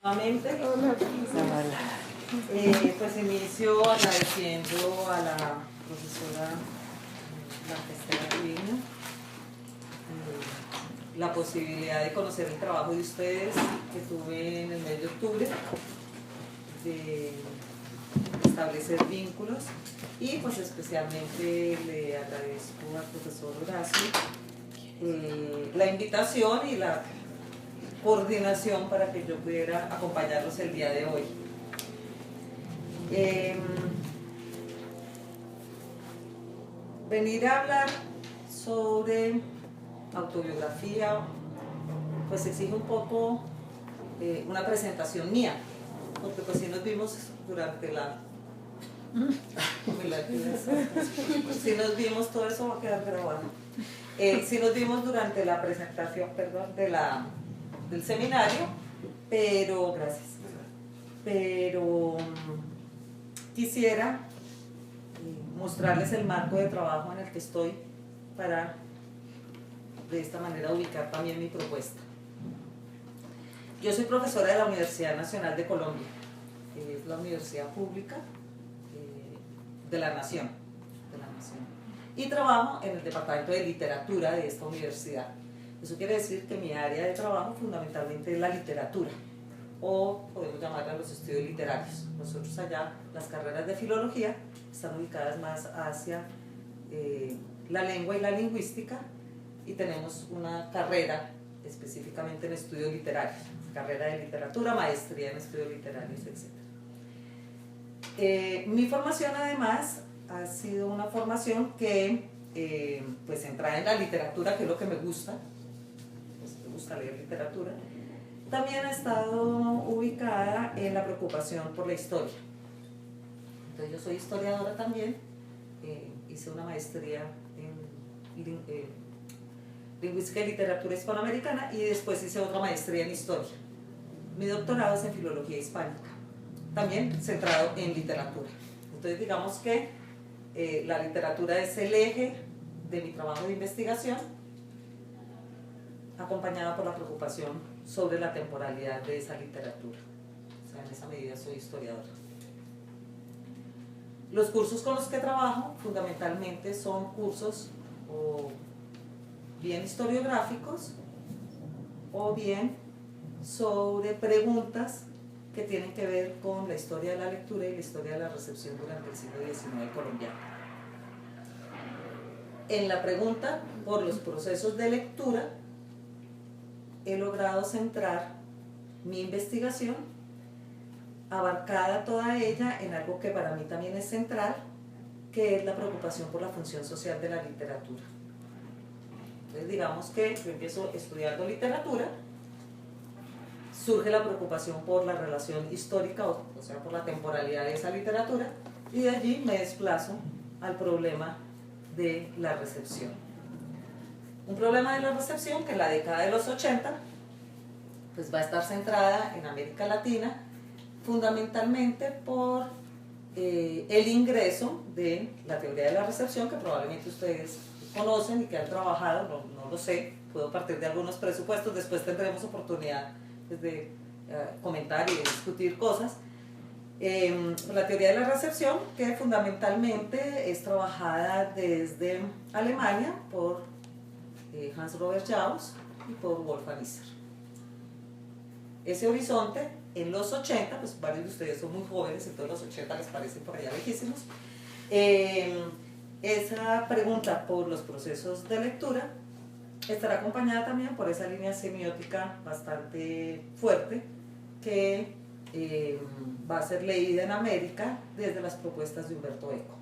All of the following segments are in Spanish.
Nuevamente, pues inicio agradeciendo a la profesora Estela Triviño la posibilidad de conocer el trabajo de ustedes que tuve en el mes de octubre, de establecer vínculos, y pues especialmente le agradezco al profesor Horacio la invitación y la coordinación para que yo pudiera acompañarlos el día de hoy. Venir a hablar sobre autobiografía pues exige un poco una presentación mía, porque pues si nos vimos durante si nos vimos, todo eso va a quedar grabado. Si nos vimos durante la presentación, perdón, del seminario, pero quisiera mostrarles el marco de trabajo en el que estoy para de esta manera ubicar también mi propuesta. Yo soy profesora de la Universidad Nacional de Colombia, que es la universidad pública de la Nación, y trabajo en el departamento de literatura de esta universidad. Eso quiere decir que mi área de trabajo fundamentalmente es la literatura, o podemos llamarla los estudios literarios. Nosotros allá, las carreras de filología están ubicadas más hacia la lengua y la lingüística, y tenemos una carrera específicamente en estudios literarios, carrera de literatura, maestría en estudios literarios, etc. Mi formación además ha sido una formación que pues centrada en la literatura, que es lo que me gusta, pues me gusta leer literatura. También ha estado ubicada en la preocupación por la historia. Entonces yo soy historiadora también, hice una maestría en lingüística y literatura hispanoamericana, y después hice otra maestría en historia. Mi doctorado es en filología hispánica, también centrado en literatura. Entonces digamos que la literatura es el eje de mi trabajo de investigación, acompañada por la preocupación sobre la temporalidad de esa literatura. O sea, en esa medida soy historiadora. Los cursos con los que trabajo fundamentalmente son cursos o bien historiográficos o bien sobre preguntas que tienen que ver con la historia de la lectura y la historia de la recepción durante el siglo XIX colombiano. En la pregunta por los procesos de lectura he logrado centrar mi investigación, abarcada toda ella en algo que para mí también es central, que es la preocupación por la función social de la literatura. Entonces digamos que yo empiezo estudiando literatura, surge la preocupación por la relación histórica, o sea, por la temporalidad de esa literatura, y de allí me desplazo al problema de la recepción. Un problema de la recepción que en la década de los 80 pues va a estar centrada en América Latina, fundamentalmente por el ingreso de la teoría de la recepción, que probablemente ustedes conocen y que han trabajado, no lo sé, puedo partir de algunos presupuestos, después tendremos oportunidad de comentar y de discutir cosas. La teoría de la recepción, que fundamentalmente es trabajada desde Alemania por Hans Robert Jauss y por Wolfgang Isser. Ese horizonte en los 80, pues varios de ustedes son muy jóvenes, entonces los 80 les parecen por allá lejísimos. Esa pregunta por los procesos de lectura estará acompañada también por esa línea semiótica bastante fuerte que va a ser leída en América desde las propuestas de Umberto Eco.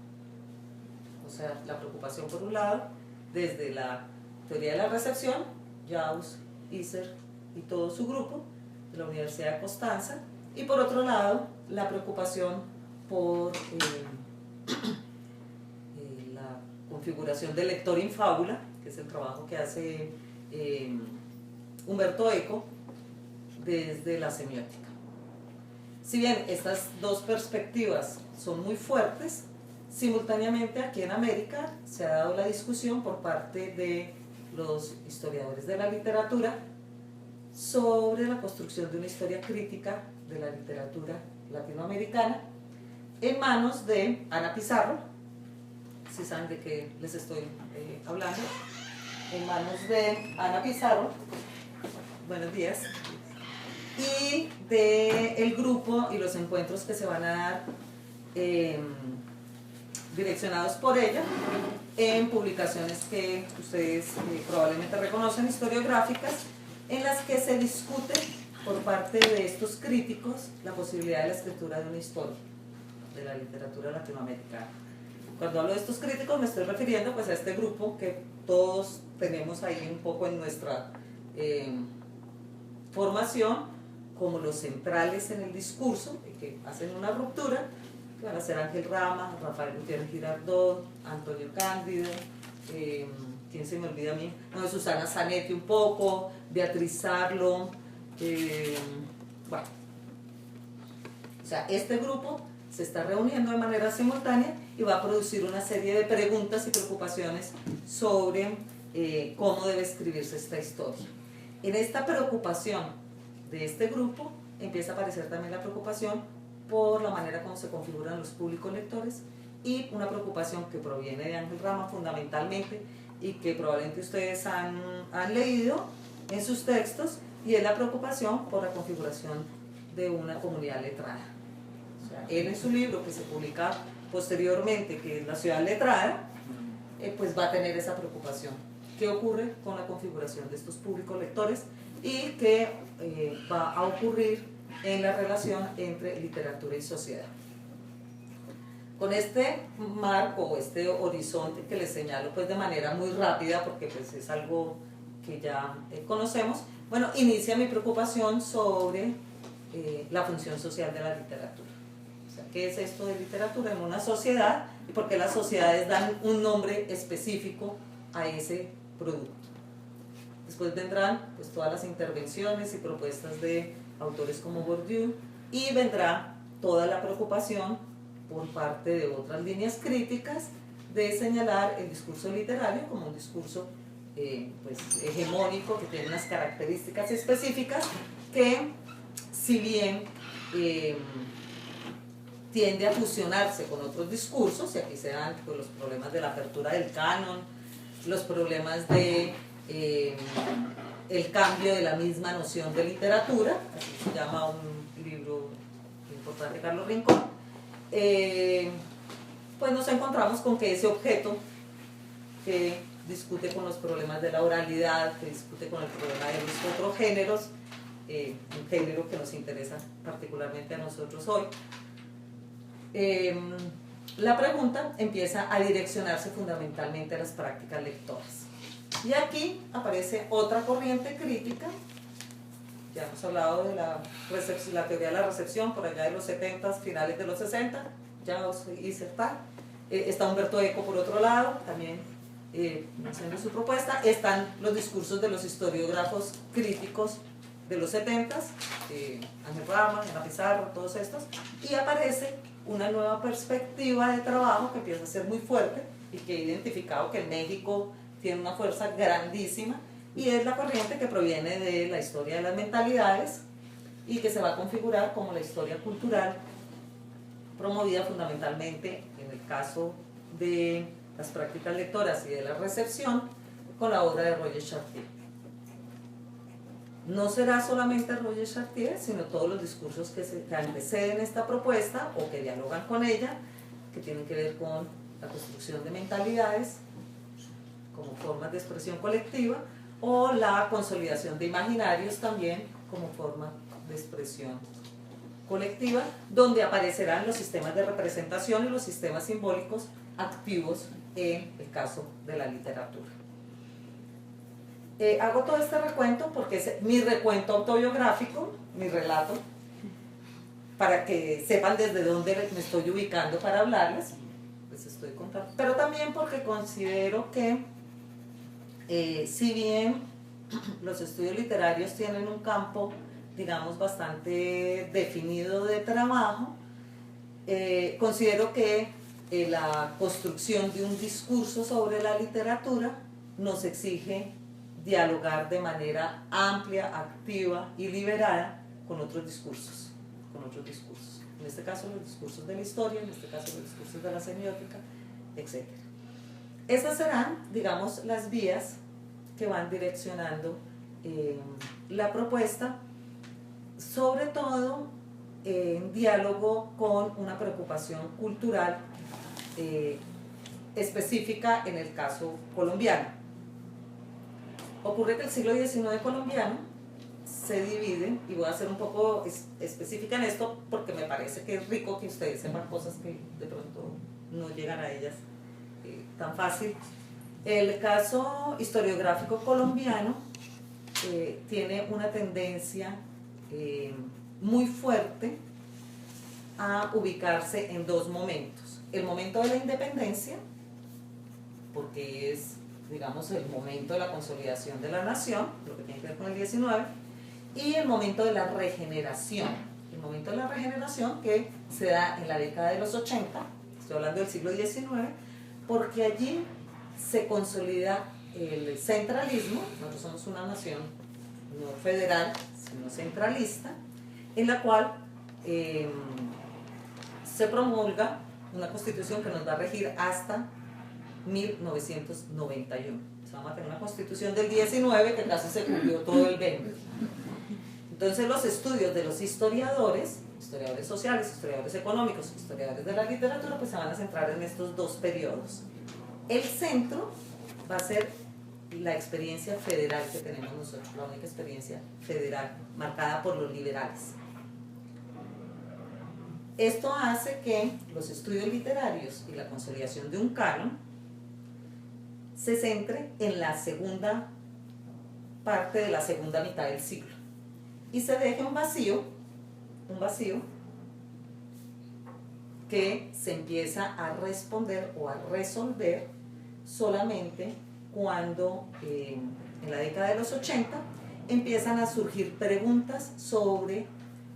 O sea, la preocupación por un lado, desde la teoría de la recepción, Jauss, Isser y todo su grupo de la Universidad de Constanza, y por otro lado, la preocupación por la configuración del lector in fábula, que es el trabajo que hace Umberto Eco desde la semiótica. Si bien estas dos perspectivas son muy fuertes, simultáneamente aquí en América se ha dado la discusión por parte de los historiadores de la literatura sobre la construcción de una historia crítica de la literatura latinoamericana en manos de Ana Pizarro, si saben de qué les estoy hablando, en manos de Ana Pizarro, buenos días, y del grupo y los encuentros que se van a dar direccionados por ella en publicaciones que ustedes probablemente reconocen, historiográficas, en las que se discute por parte de estos críticos la posibilidad de la escritura de una historia de la literatura latinoamericana. Cuando hablo de estos críticos me estoy refiriendo pues a este grupo que todos tenemos ahí un poco en nuestra formación como los centrales en el discurso y que hacen una ruptura, que van a ser Ángel Rama, Rafael Gutiérrez Girardot, Antonio Cándido, ¿quién se me olvida a mí? No, Susana Zanetti un poco, Beatriz Sarlo, bueno, o sea, este grupo se está reuniendo de manera simultánea y va a producir una serie de preguntas y preocupaciones sobre cómo debe escribirse esta historia. En esta preocupación de este grupo empieza a aparecer también la preocupación por la manera como se configuran los públicos lectores y una preocupación que proviene de Ángel Rama fundamentalmente y que probablemente ustedes han leído en sus textos, y es la preocupación por la configuración de una comunidad letrada. O sea, él en su libro que se publica posteriormente, que es La ciudad letrada, pues va a tener esa preocupación. ¿Qué ocurre con la configuración de estos públicos lectores y qué va a ocurrir en la relación entre literatura y sociedad? Con este marco o este horizonte que les señalo pues de manera muy rápida, porque pues es algo que ya conocemos, bueno, inicia mi preocupación sobre la función social de la literatura. O sea, ¿qué es esto de literatura en una sociedad y por qué las sociedades dan un nombre específico a ese producto? Después vendrán pues todas las intervenciones y propuestas de autores como Bourdieu y vendrá toda la preocupación por parte de otras líneas críticas de señalar el discurso literario como un discurso pues, hegemónico que tiene unas características específicas que si bien tiende a fusionarse con otros discursos, y aquí se dan pues, los problemas de la apertura del canon, los problemas de el cambio de la misma noción de literatura, así se llama un libro importante de Carlos Rincón, pues nos encontramos con que ese objeto que discute con los problemas de la oralidad, que discute con el problema de los otros géneros, un género que nos interesa particularmente a nosotros hoy, la pregunta empieza a direccionarse fundamentalmente a las prácticas lectoras. Y aquí aparece otra corriente crítica. Ya hemos hablado de la teoría de la recepción por allá de los 70, finales de los 60, ya os hice tal. Está Humberto Eco por otro lado, también haciendo su propuesta. Están los discursos de los historiógrafos críticos de los 70, Ángel Rama, Ana Pizarro, todos estos, y aparece una nueva perspectiva de trabajo que empieza a ser muy fuerte y que he identificado que en México tiene una fuerza grandísima, y es la corriente que proviene de la historia de las mentalidades y que se va a configurar como la historia cultural promovida fundamentalmente en el caso de las prácticas lectoras y de la recepción con la obra de Roger Chartier. No será solamente Roger Chartier, sino todos los discursos que anteceden esta propuesta o que dialogan con ella, que tienen que ver con la construcción de mentalidades como formas de expresión colectiva o la consolidación de imaginarios también como forma de expresión colectiva, donde aparecerán los sistemas de representación y los sistemas simbólicos activos en el caso de la literatura. Hago todo este recuento porque es mi recuento autobiográfico, mi relato, para que sepan desde dónde me estoy ubicando para hablarles, les estoy contando, pero también porque considero que si bien los estudios literarios tienen un campo, digamos, bastante definido de trabajo, considero que la construcción de un discurso sobre la literatura nos exige dialogar de manera amplia, activa y liberada con otros discursos, En este caso los discursos de la historia, en este caso los discursos de la semiótica, etc. Esas serán, digamos, las vías que van direccionando la propuesta, sobre todo en diálogo con una preocupación cultural específica en el caso colombiano. Ocurre que el siglo XIX colombiano se divide, y voy a ser un poco específica en esto porque me parece que es rico que ustedes sepan cosas que de pronto no llegan a ellas tan fácil. El caso historiográfico colombiano tiene una tendencia muy fuerte a ubicarse en dos momentos. El momento de la independencia, porque es, digamos, el momento de la consolidación de la nación, lo que tiene que ver con el 19, y el momento de la regeneración. El momento de la regeneración que se da en la década de los 80, estoy hablando del siglo XIX, porque allí se consolida el centralismo. Nosotros somos una nación no federal, sino centralista, en la cual se promulga una constitución que nos va a regir hasta 1991. Vamos a tener una constitución del 19 que casi se cumplió todo el 20. Entonces los estudios de los historiadores sociales, historiadores económicos, historiadores de la literatura, pues se van a centrar en estos dos periodos. El centro va a ser la experiencia federal que tenemos nosotros, la única experiencia federal marcada por los liberales. Esto hace que los estudios literarios y la consolidación de un canon se centre en la segunda parte de la segunda mitad del siglo y se deje un vacío que se empieza a responder o a resolver solamente cuando en la década de los 80 empiezan a surgir preguntas sobre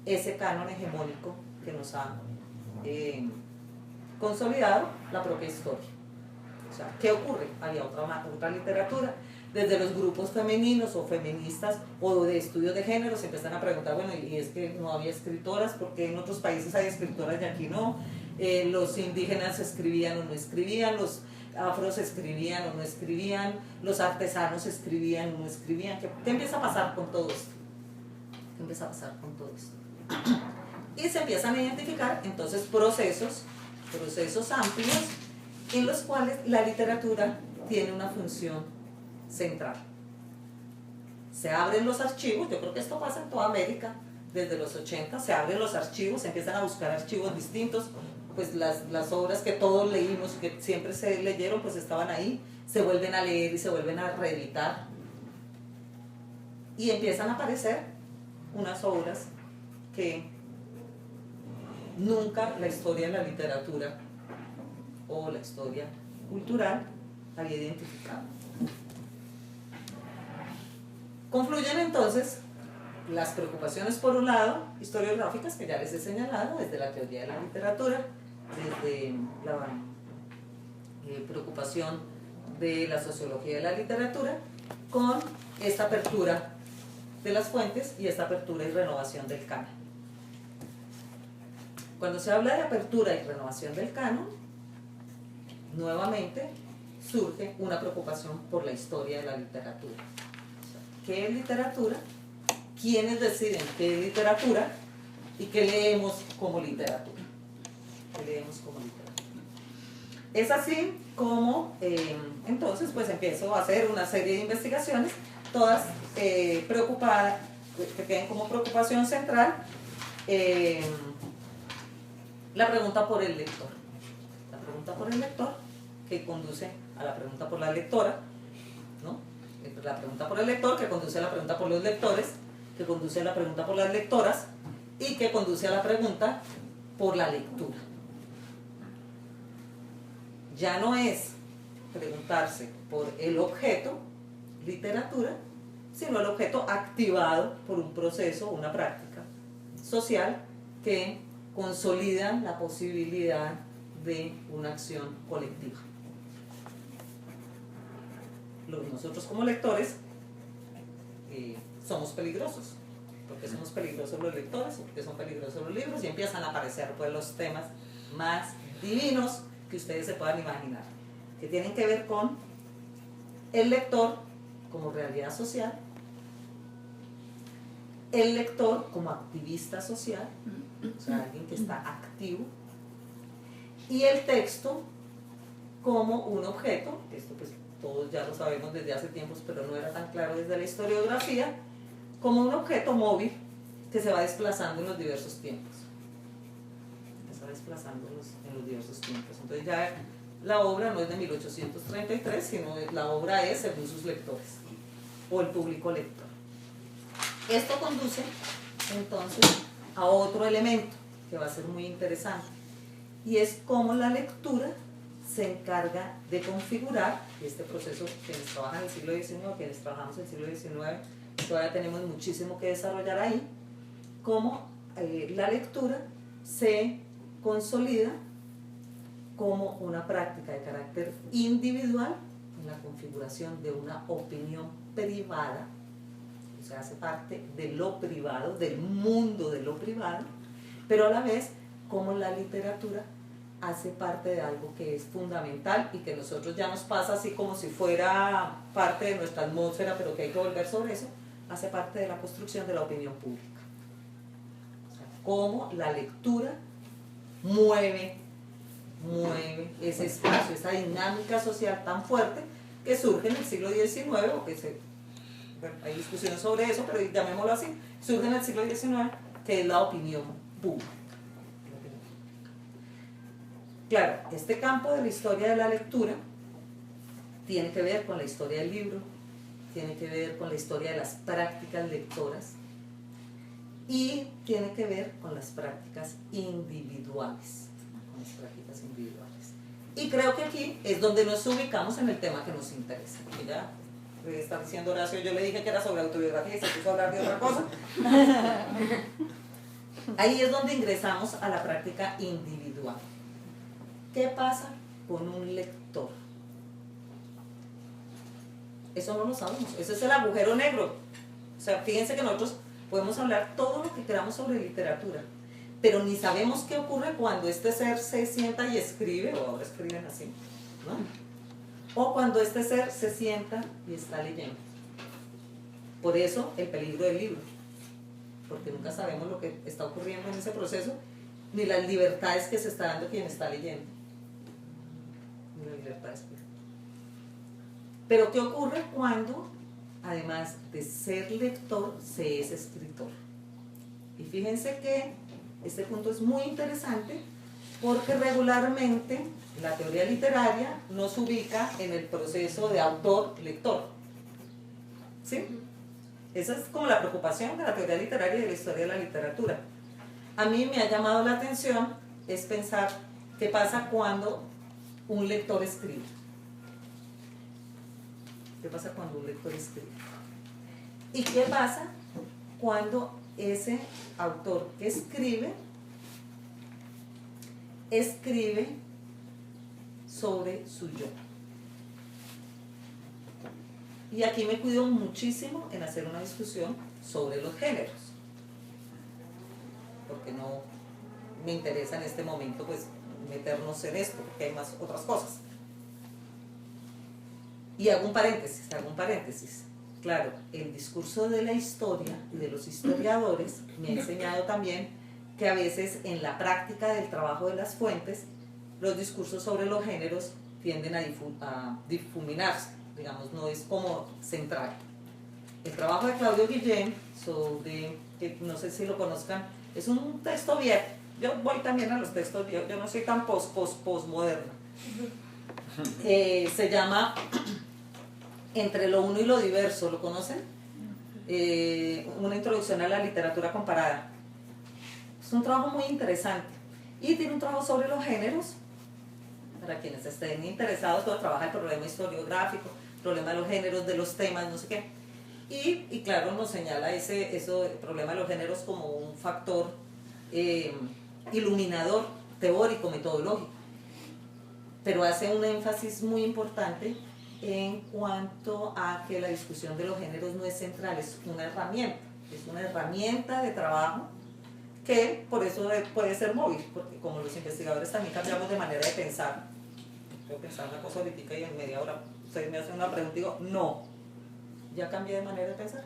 ese canon hegemónico que nos ha consolidado la propia historia. O sea, ¿qué ocurre? Había otra literatura, desde los grupos femeninos o feministas o de estudios de género se empiezan a preguntar, bueno, y es que no había escritoras, porque en otros países hay escritoras y aquí no, los indígenas escribían o no escribían, los afros escribían o no escribían, los artesanos escribían o no escribían. ¿Qué empieza a pasar con todo esto? ¿Qué empieza a pasar con todo esto? Y se empiezan a identificar entonces procesos amplios en los cuales la literatura tiene una función central. Se abren los archivos, yo creo que esto pasa en toda América, desde los 80 se abren los archivos, se empiezan a buscar archivos distintos, pues las obras que todos leímos, que siempre se leyeron, pues estaban ahí, se vuelven a leer y se vuelven a reeditar, y empiezan a aparecer unas obras que nunca la historia de la literatura o la historia cultural había identificado. Confluyen entonces las preocupaciones, por un lado, historiográficas, que ya les he señalado, desde la teoría de la literatura, desde la preocupación de la sociología de la literatura, con esta apertura de las fuentes y esta apertura y renovación del canon. Cuando se habla de apertura y renovación del canon, nuevamente surge una preocupación por la historia de la literatura. ¿Qué es literatura? ¿Quiénes deciden qué es literatura? ¿Y qué leemos como literatura? ¿Qué leemos como literatura? Es así como entonces pues empiezo a hacer una serie de investigaciones, todas preocupadas, que tienen como preocupación central la pregunta por el lector. La pregunta por el lector, que conduce a la pregunta por la lectora, ¿no? La pregunta por el lector, que conduce a la pregunta por los lectores, que conduce a la pregunta por las lectoras y que conduce a la pregunta por la lectura. Ya no es preguntarse por el objeto, literatura, sino el objeto activado por un proceso, una práctica social que consolida la posibilidad de una acción colectiva. Nosotros como lectores somos peligrosos. Porque somos peligrosos los lectores, porque son peligrosos los libros, y empiezan a aparecer pues los temas más divinos que ustedes se puedan imaginar, que tienen que ver con el lector como realidad social, el lector como activista social, o sea, alguien que está activo, y el texto como un objeto, esto pues todos ya lo sabemos desde hace tiempos, pero no era tan claro desde la historiografía, como un objeto móvil que se va desplazando en los diversos tiempos. Se va desplazando en los diversos tiempos. Entonces ya la obra no es de 1833, sino la obra es según sus lectores, o el público lector. Esto conduce entonces a otro elemento que va a ser muy interesante, y es cómo la lectura se encarga de configurar este proceso. Quienes trabajan en el siglo XIX, quienes trabajamos en el siglo XIX, todavía tenemos muchísimo que desarrollar ahí, cómo la lectura se consolida como una práctica de carácter individual en la configuración de una opinión privada, o sea, hace parte de lo privado, del mundo de lo privado, pero a la vez como la literatura hace parte de algo que es fundamental y que a nosotros ya nos pasa así como si fuera parte de nuestra atmósfera, pero que hay que volver sobre eso, hace parte de la construcción de la opinión pública. O sea, cómo la lectura mueve ese espacio, esa dinámica social tan fuerte que surge en el siglo XIX, o que bueno, hay discusiones sobre eso, pero llamémoslo así, surge en el siglo XIX, que es la opinión pública. Claro, este campo de la historia de la lectura tiene que ver con la historia del libro, tiene que ver con la historia de las prácticas lectoras y tiene que ver con las prácticas individuales. Y creo que aquí es donde nos ubicamos en el tema que nos interesa. Porque ya está diciendo Horacio, yo le dije que era sobre autobiografía y se puso a hablar de otra cosa. Ahí es donde ingresamos a la práctica individual. ¿Qué pasa con un lector? Eso no lo sabemos, ese es el agujero negro. O sea, fíjense que nosotros podemos hablar todo lo que queramos sobre literatura, pero ni sabemos qué ocurre cuando este ser se sienta y escribe, o ahora escriben así, ¿no? O cuando este ser se sienta y está leyendo. Por eso el peligro del libro, porque nunca sabemos lo que está ocurriendo en ese proceso, ni las libertades que se está dando quien está leyendo. Ni las libertades. Pero ¿qué ocurre cuando, además de ser lector, se es escritor? Y fíjense que este punto es muy interesante porque regularmente la teoría literaria nos ubica en el proceso de autor-lector. ¿Sí? Esa es como la preocupación de la teoría literaria y de la historia de la literatura. A mí me ha llamado la atención es pensar qué pasa cuando un lector escribe. ¿Qué pasa cuando un lector escribe? ¿Y qué pasa cuando ese autor que escribe sobre su yo? Y aquí me cuido muchísimo en hacer una discusión sobre los géneros, porque no me interesa en este momento pues meternos en esto, porque hay más otras cosas. Y hago un paréntesis. Claro, el discurso de la historia y de los historiadores me ha enseñado también que a veces en la práctica del trabajo de las fuentes, los discursos sobre los géneros tienden a difuminarse, digamos, no es como central. El trabajo de Claudio Guillén sobre, que no sé si lo conozcan, es un texto viejo. Yo voy también a los textos viejos, yo no soy tan postmoderna. Se llama Entre lo uno y lo diverso, ¿lo conocen? Una introducción a la literatura comparada. Es un trabajo muy interesante y tiene un trabajo sobre los géneros. Para quienes estén interesados, todo trabaja el problema historiográfico, el problema de los géneros, de los temas, no sé qué. Y claro, nos señala el problema de los géneros como un factor iluminador, teórico, metodológico. Pero hace un énfasis muy importante en cuanto a que la discusión de los géneros no es central, es una herramienta de trabajo que por eso puede ser móvil, porque como los investigadores también cambiamos de manera de pensar. Yo pensaba una cosa ahorita y en media hora ustedes me hacen una pregunta y digo, no, ya cambié de manera de pensar,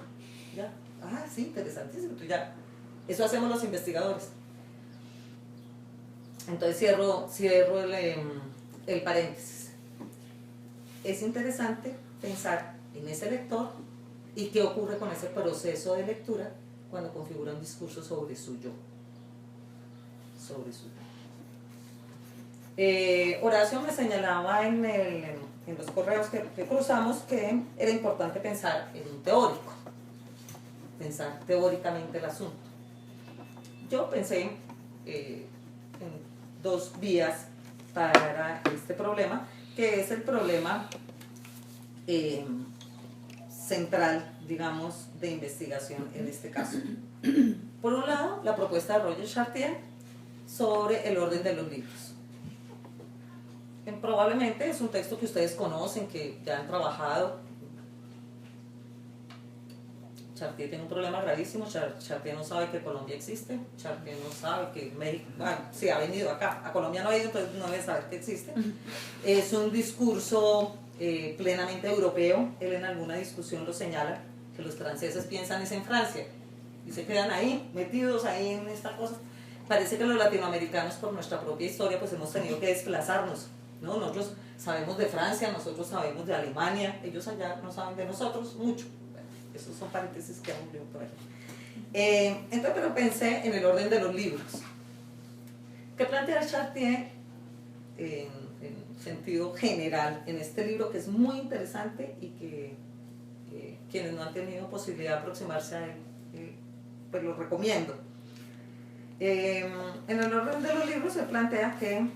ya, sí, interesantísimo, tú ya, eso hacemos los investigadores. Entonces cierro el paréntesis. Es interesante pensar en ese lector y qué ocurre con ese proceso de lectura cuando configura un discurso sobre su yo. Horacio me señalaba en los correos que cruzamos que era importante pensar en un teórico, pensar teóricamente el asunto. Yo pensé en dos vías para este problema, que es el problema central, digamos, de investigación en este caso. Por un lado, la propuesta de Roger Chartier sobre el orden de los libros. Probablemente es un texto que ustedes conocen, que ya han trabajado. Chartier tiene un problema gravísimo. Chartier no sabe que Colombia existe. Chartier no sabe que México, sí, ha venido acá, a Colombia no ha ido, entonces no debe saber que existe. Es un discurso plenamente europeo. Él en alguna discusión lo señala, que los franceses piensan es en Francia y se quedan ahí, metidos ahí en esta cosa. Parece que los latinoamericanos, por nuestra propia historia, pues hemos tenido que desplazarnos, ¿no? Nosotros sabemos de Francia, nosotros sabemos de Alemania, ellos allá no saben de nosotros mucho. Bueno, esos son paréntesis que hago yo por ahí. Entonces, pero pensé en el orden de los libros. ¿Qué plantea Chartier en sentido general en este libro, que es muy interesante y que quienes no han tenido posibilidad de aproximarse a él, pues lo recomiendo? En el orden de los libros se plantea que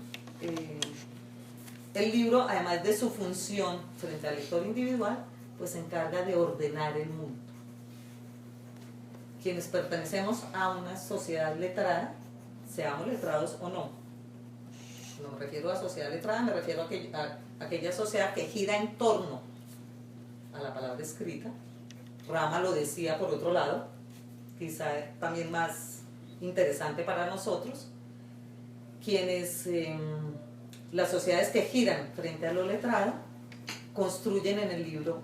el libro, además de su función frente al lector individual, pues se encarga de ordenar el mundo. Quienes pertenecemos a una sociedad letrada, seamos letrados o no, no me refiero a sociedad letrada, me refiero a aquella sociedad que gira en torno a la palabra escrita. Rama lo decía por otro lado, quizá también más interesante para nosotros, quienes las sociedades que giran frente a lo letrado construyen en el libro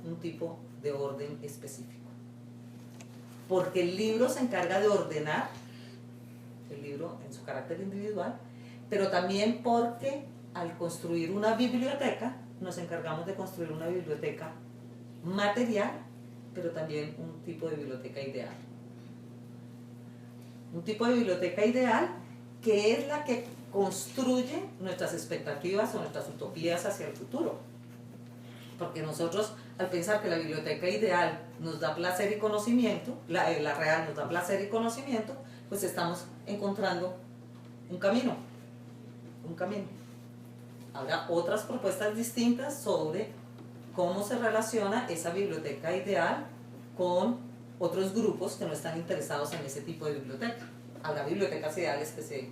un tipo de orden específico, porque el libro se encarga de ordenar el libro en su carácter individual, pero también porque al construir una biblioteca nos encargamos de construir una biblioteca material, pero también un tipo de biblioteca ideal. Un tipo de biblioteca ideal que es la que construye nuestras expectativas o nuestras utopías hacia el futuro. Porque nosotros, al pensar que la biblioteca ideal nos da placer y conocimiento, la real nos da placer y conocimiento, pues estamos encontrando un camino. Habrá otras propuestas distintas sobre cómo se relaciona esa biblioteca ideal con otros grupos que no están interesados en ese tipo de biblioteca. Habrá bibliotecas ideales que se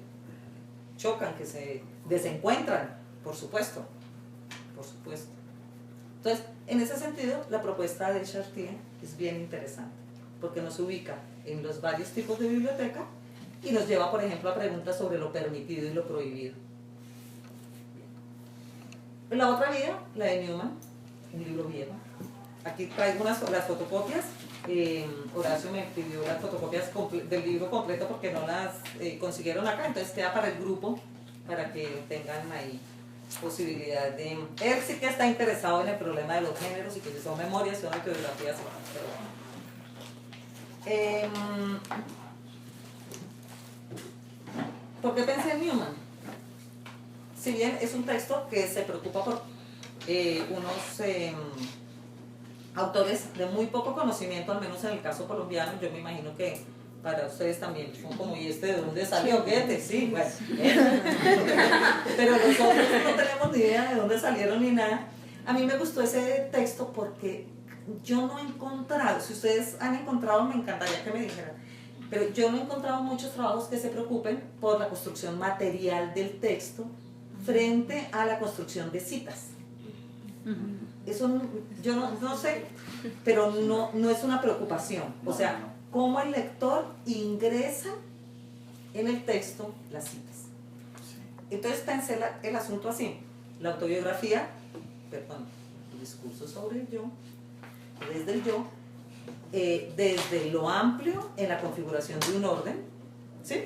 chocan, que se desencuentran, por supuesto. Entonces, en ese sentido, la propuesta de Chartier es bien interesante, porque nos ubica en los varios tipos de biblioteca y nos lleva, por ejemplo, a preguntas sobre lo permitido y lo prohibido. La otra vía, la de Newman, un libro viejo. Aquí traigo las fotocopias. Horacio me pidió las fotocopias del libro completo porque no las consiguieron acá, entonces queda para el grupo, para que tengan ahí posibilidad de... Él sí que está interesado en el problema de los géneros y que si son memorias, son autobiografías, pero bueno. ¿Por qué pensé en Newman? Si bien es un texto que se preocupa por unos autores de muy poco conocimiento, al menos en el caso colombiano, yo me imagino que para ustedes también son como, ¿y este de dónde salió? Goethe, sí, bueno. Pero nosotros no tenemos ni idea de dónde salieron ni nada. A mí me gustó ese texto porque yo no he encontrado, si ustedes han encontrado, me encantaría que me dijeran, pero yo no he encontrado muchos trabajos que se preocupen por la construcción material del texto frente a la construcción de citas. Eso yo no sé, pero no es una preocupación. O sea, cómo el lector ingresa en el texto las citas. Entonces pensé el asunto así: la autobiografía, perdón, el discurso sobre el yo, desde el yo, desde lo amplio en la configuración de un orden, ¿sí?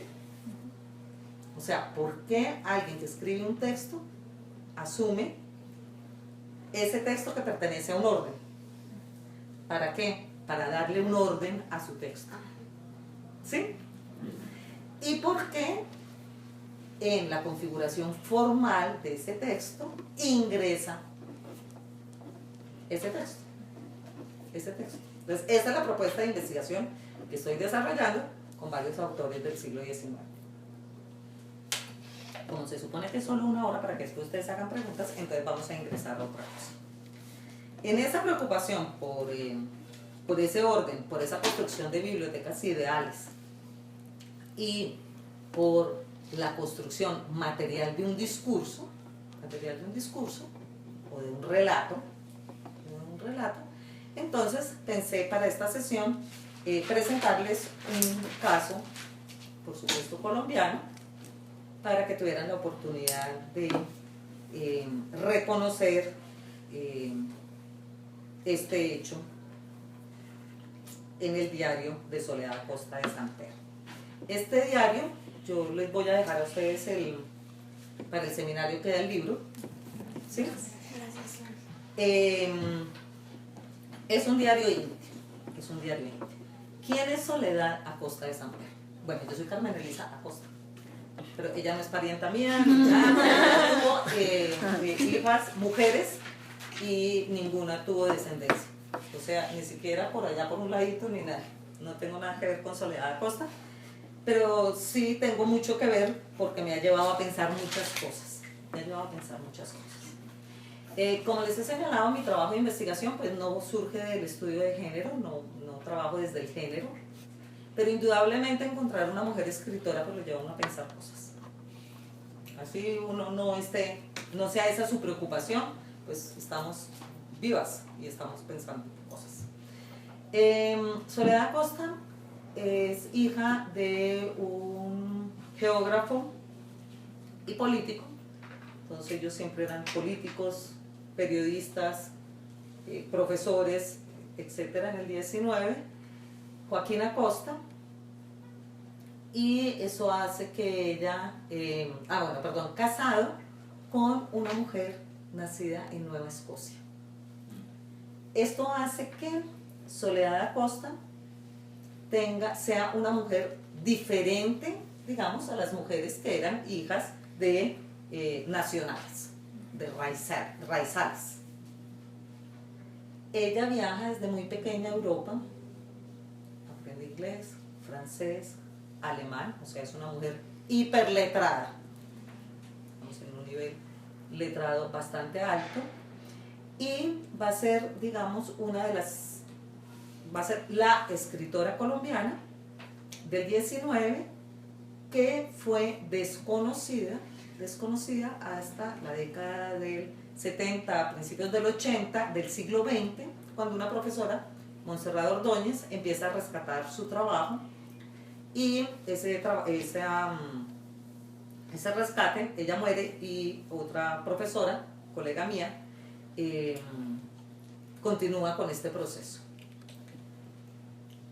O sea, ¿por qué alguien que escribe un texto asume ese texto que pertenece a un orden? ¿Para qué? Para darle un orden a su texto, ¿sí? ¿Y por qué en la configuración formal de ese texto ingresa ese texto? Entonces, esa es la propuesta de investigación que estoy desarrollando con varios autores del siglo XIX. Como se supone que es solo una hora para que después ustedes hagan preguntas, entonces vamos a ingresar a otra cosa. En esa preocupación por ese orden, por esa construcción de bibliotecas ideales y por la construcción material de un discurso o de un relato, entonces pensé para esta sesión presentarles un caso, por supuesto colombiano, para que tuvieran la oportunidad de reconocer este hecho en el diario de Soledad Acosta de Samper. Este diario, yo les voy a dejar a ustedes para el seminario que da el libro, ¿sí? Es un diario íntimo, ¿Quién es Soledad Acosta de Samper? Bueno, yo soy Carmen Elisa Acosta, pero ella no es parienta mía, tuvo hijas mujeres y ninguna tuvo descendencia. O sea, ni siquiera por allá por un ladito ni nada. No tengo nada que ver con Soledad Acosta, pero sí tengo mucho que ver porque me ha llevado a pensar muchas cosas. Como les he señalado, mi trabajo de investigación pues no surge del estudio de género, no trabajo desde el género, pero indudablemente encontrar una mujer escritora pues lo lleva a uno a pensar cosas. Así uno no sea esa su preocupación, pues estamos vivas y estamos pensando cosas. Soledad Acosta es hija de un geógrafo y político, entonces ellos siempre eran políticos, periodistas, profesores, etcétera, en el 19, Joaquín Acosta, y eso hace que ella, casado con una mujer nacida en Nueva Escocia. Esto hace que Soledad Acosta sea una mujer diferente, digamos, a las mujeres que eran hijas de nacionales, de raizales. Ella viaja desde muy pequeña a Europa, aprende inglés, francés, alemán, o sea, es una mujer hiperletrada, estamos en un nivel letrado bastante alto, y va a ser, digamos, va a ser la escritora colombiana del 19 que fue desconocida hasta la década del 70, a principios del 80, del siglo XX, cuando una profesora, Montserrat Ordóñez, empieza a rescatar su trabajo, y ese rescate, ella muere y otra profesora, colega mía, continúa con este proceso.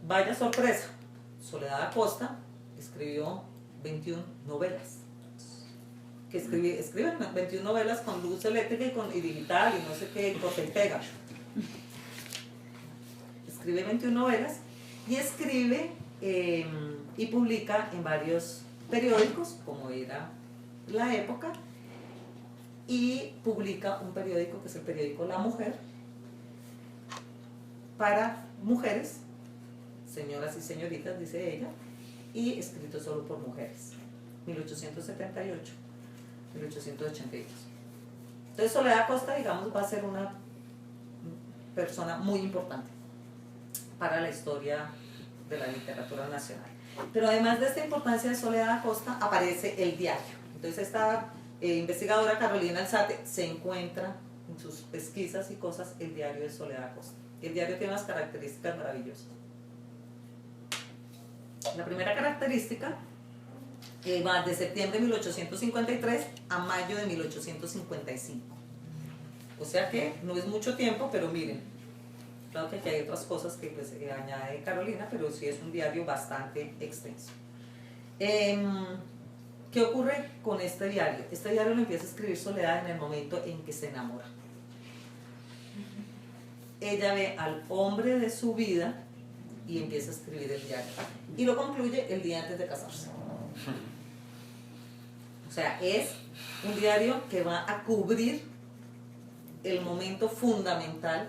Vaya sorpresa, Soledad Acosta escribió 21 novelas. Escriben 21 novelas con luz eléctrica y digital y no sé qué, corta y pega. Escribe 21 novelas y escribe y publica en varios periódicos, como era La Época, y publica un periódico que es el periódico La Mujer, para mujeres, señoras y señoritas, dice ella, y escrito solo por mujeres, 1878, 1882. Entonces Soledad Acosta, digamos, va a ser una persona muy importante para la historia de la literatura nacional. Pero además de esta importancia de Soledad Acosta, aparece el diario. Entonces esta investigadora Carolina Alzate se encuentra sus pesquisas y cosas el diario de Soledad Acosta. El diario tiene unas características maravillosas. La primera característica va de septiembre de 1853 a mayo de 1855. O sea que no es mucho tiempo, pero miren, claro que aquí hay otras cosas que pues, añade Carolina, pero sí es un diario bastante extenso. ¿Qué ocurre con este diario? Este diario lo empieza a escribir Soledad en el momento en que se enamora. Ella ve al hombre de su vida y empieza a escribir el diario. Y lo concluye el día antes de casarse. O sea, es un diario que va a cubrir el momento fundamental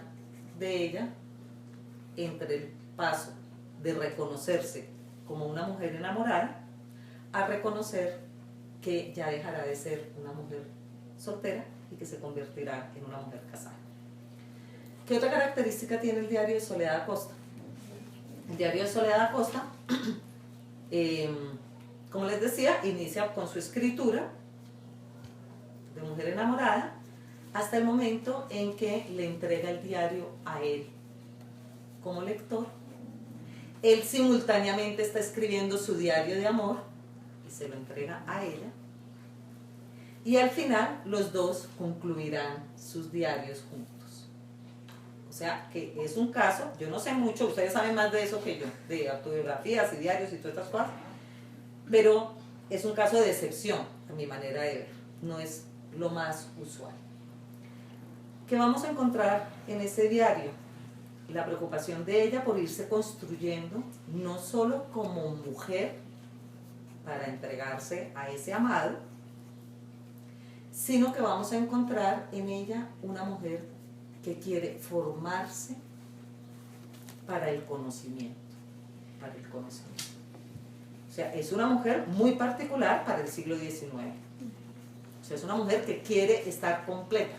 de ella entre el paso de reconocerse como una mujer enamorada a reconocer que ya dejará de ser una mujer soltera y que se convertirá en una mujer casada. ¿Qué otra característica tiene el diario de Soledad Acosta? El diario de Soledad Acosta, como les decía, inicia con su escritura de mujer enamorada hasta el momento en que le entrega el diario a él como lector. Él simultáneamente está escribiendo su diario de amor y se lo entrega a ella. Y al final los dos concluirán sus diarios juntos. O sea que es un caso, yo no sé mucho, ustedes saben más de eso que yo, de autobiografías y diarios y todas estas cosas, pero es un caso de excepción a mi manera de ver, no es lo más usual. ¿Qué vamos a encontrar en ese diario? La preocupación de ella por irse construyendo, no solo como mujer para entregarse a ese amado, sino que vamos a encontrar en ella una mujer que quiere formarse para el conocimiento, O sea, es una mujer muy particular para el siglo XIX. O sea, es una mujer que quiere estar completa.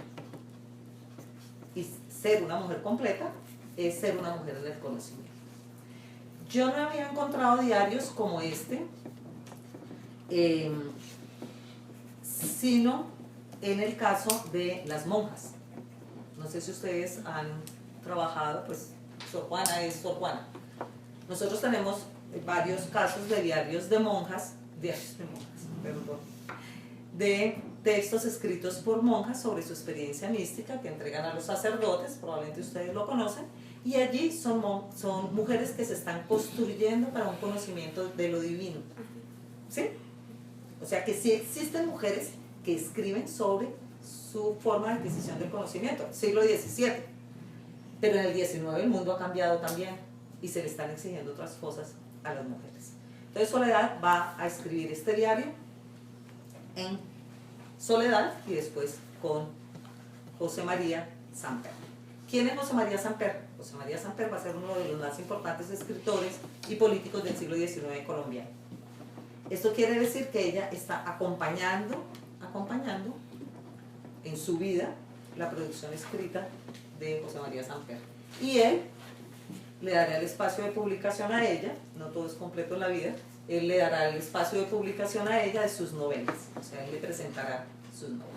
Y ser una mujer completa es ser una mujer del conocimiento. Yo no había encontrado diarios como este, sino en el caso de las monjas. No sé si ustedes han trabajado, pues Sor Juana es Sor Juana. Nosotros tenemos varios casos de diarios de monjas, de textos escritos por monjas sobre su experiencia mística que entregan a los sacerdotes, probablemente ustedes lo conocen, y allí son mujeres que se están construyendo para un conocimiento de lo divino. ¿Sí? O sea que sí existen mujeres que escriben sobre su forma de adquisición del conocimiento, siglo XVII, pero en el XIX el mundo ha cambiado también y se le están exigiendo otras cosas a las mujeres. Entonces Soledad va a escribir este diario en Soledad y después con José María Samper. ¿Quién es José María Samper? José María Samper va a ser uno de los más importantes escritores y políticos del siglo XIX colombiano. Esto quiere decir que ella está acompañando en su vida la producción escrita de José María Samper. Y él le dará el espacio de publicación a ella, no todo es completo en la vida, él le dará el espacio de publicación a ella de sus novelas, o sea, él le presentará sus novelas.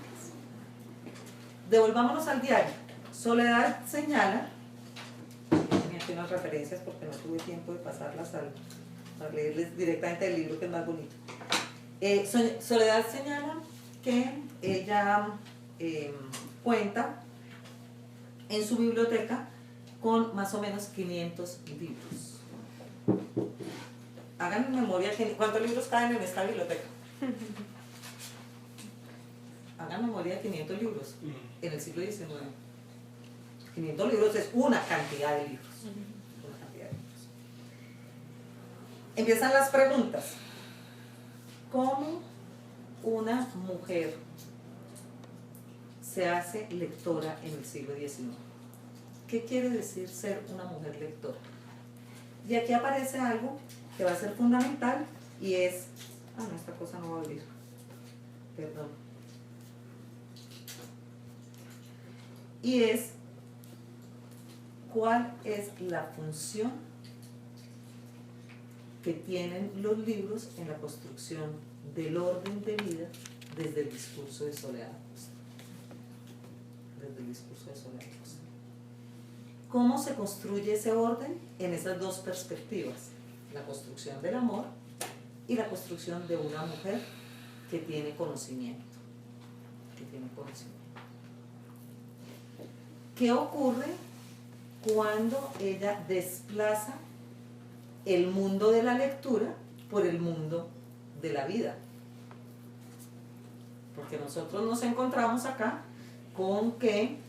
Devolvámonos al diario. Soledad señala, tenía aquí unas referencias porque no tuve tiempo de pasarlas a leerles directamente el libro que es más bonito. Soledad señala que ella cuenta en su biblioteca con más o menos 500 libros. Hagan memoria, ¿cuántos libros caen en esta biblioteca? Hagan memoria de 500 libros en el siglo XIX. 500 libros es una cantidad de libros. Una cantidad de libros. Empiezan las preguntas. ¿Cómo una mujer se hace lectora en el siglo XIX? ¿Qué quiere decir ser una mujer lectora? Y aquí aparece algo que va a ser fundamental y es... Ah, no, esta cosa no va a abrir. Perdón. Y es... ¿cuál es la función que tienen los libros en la construcción del orden de vida desde el discurso de Soledad Acosta? desde el discurso de Soledad Costa. ¿Cómo se construye ese orden? En esas dos perspectivas, la construcción del amor y la construcción de una mujer que tiene conocimiento. ¿Qué ocurre cuando ella desplaza el mundo de la lectura por el mundo de la vida? Porque nosotros nos encontramos acá con que,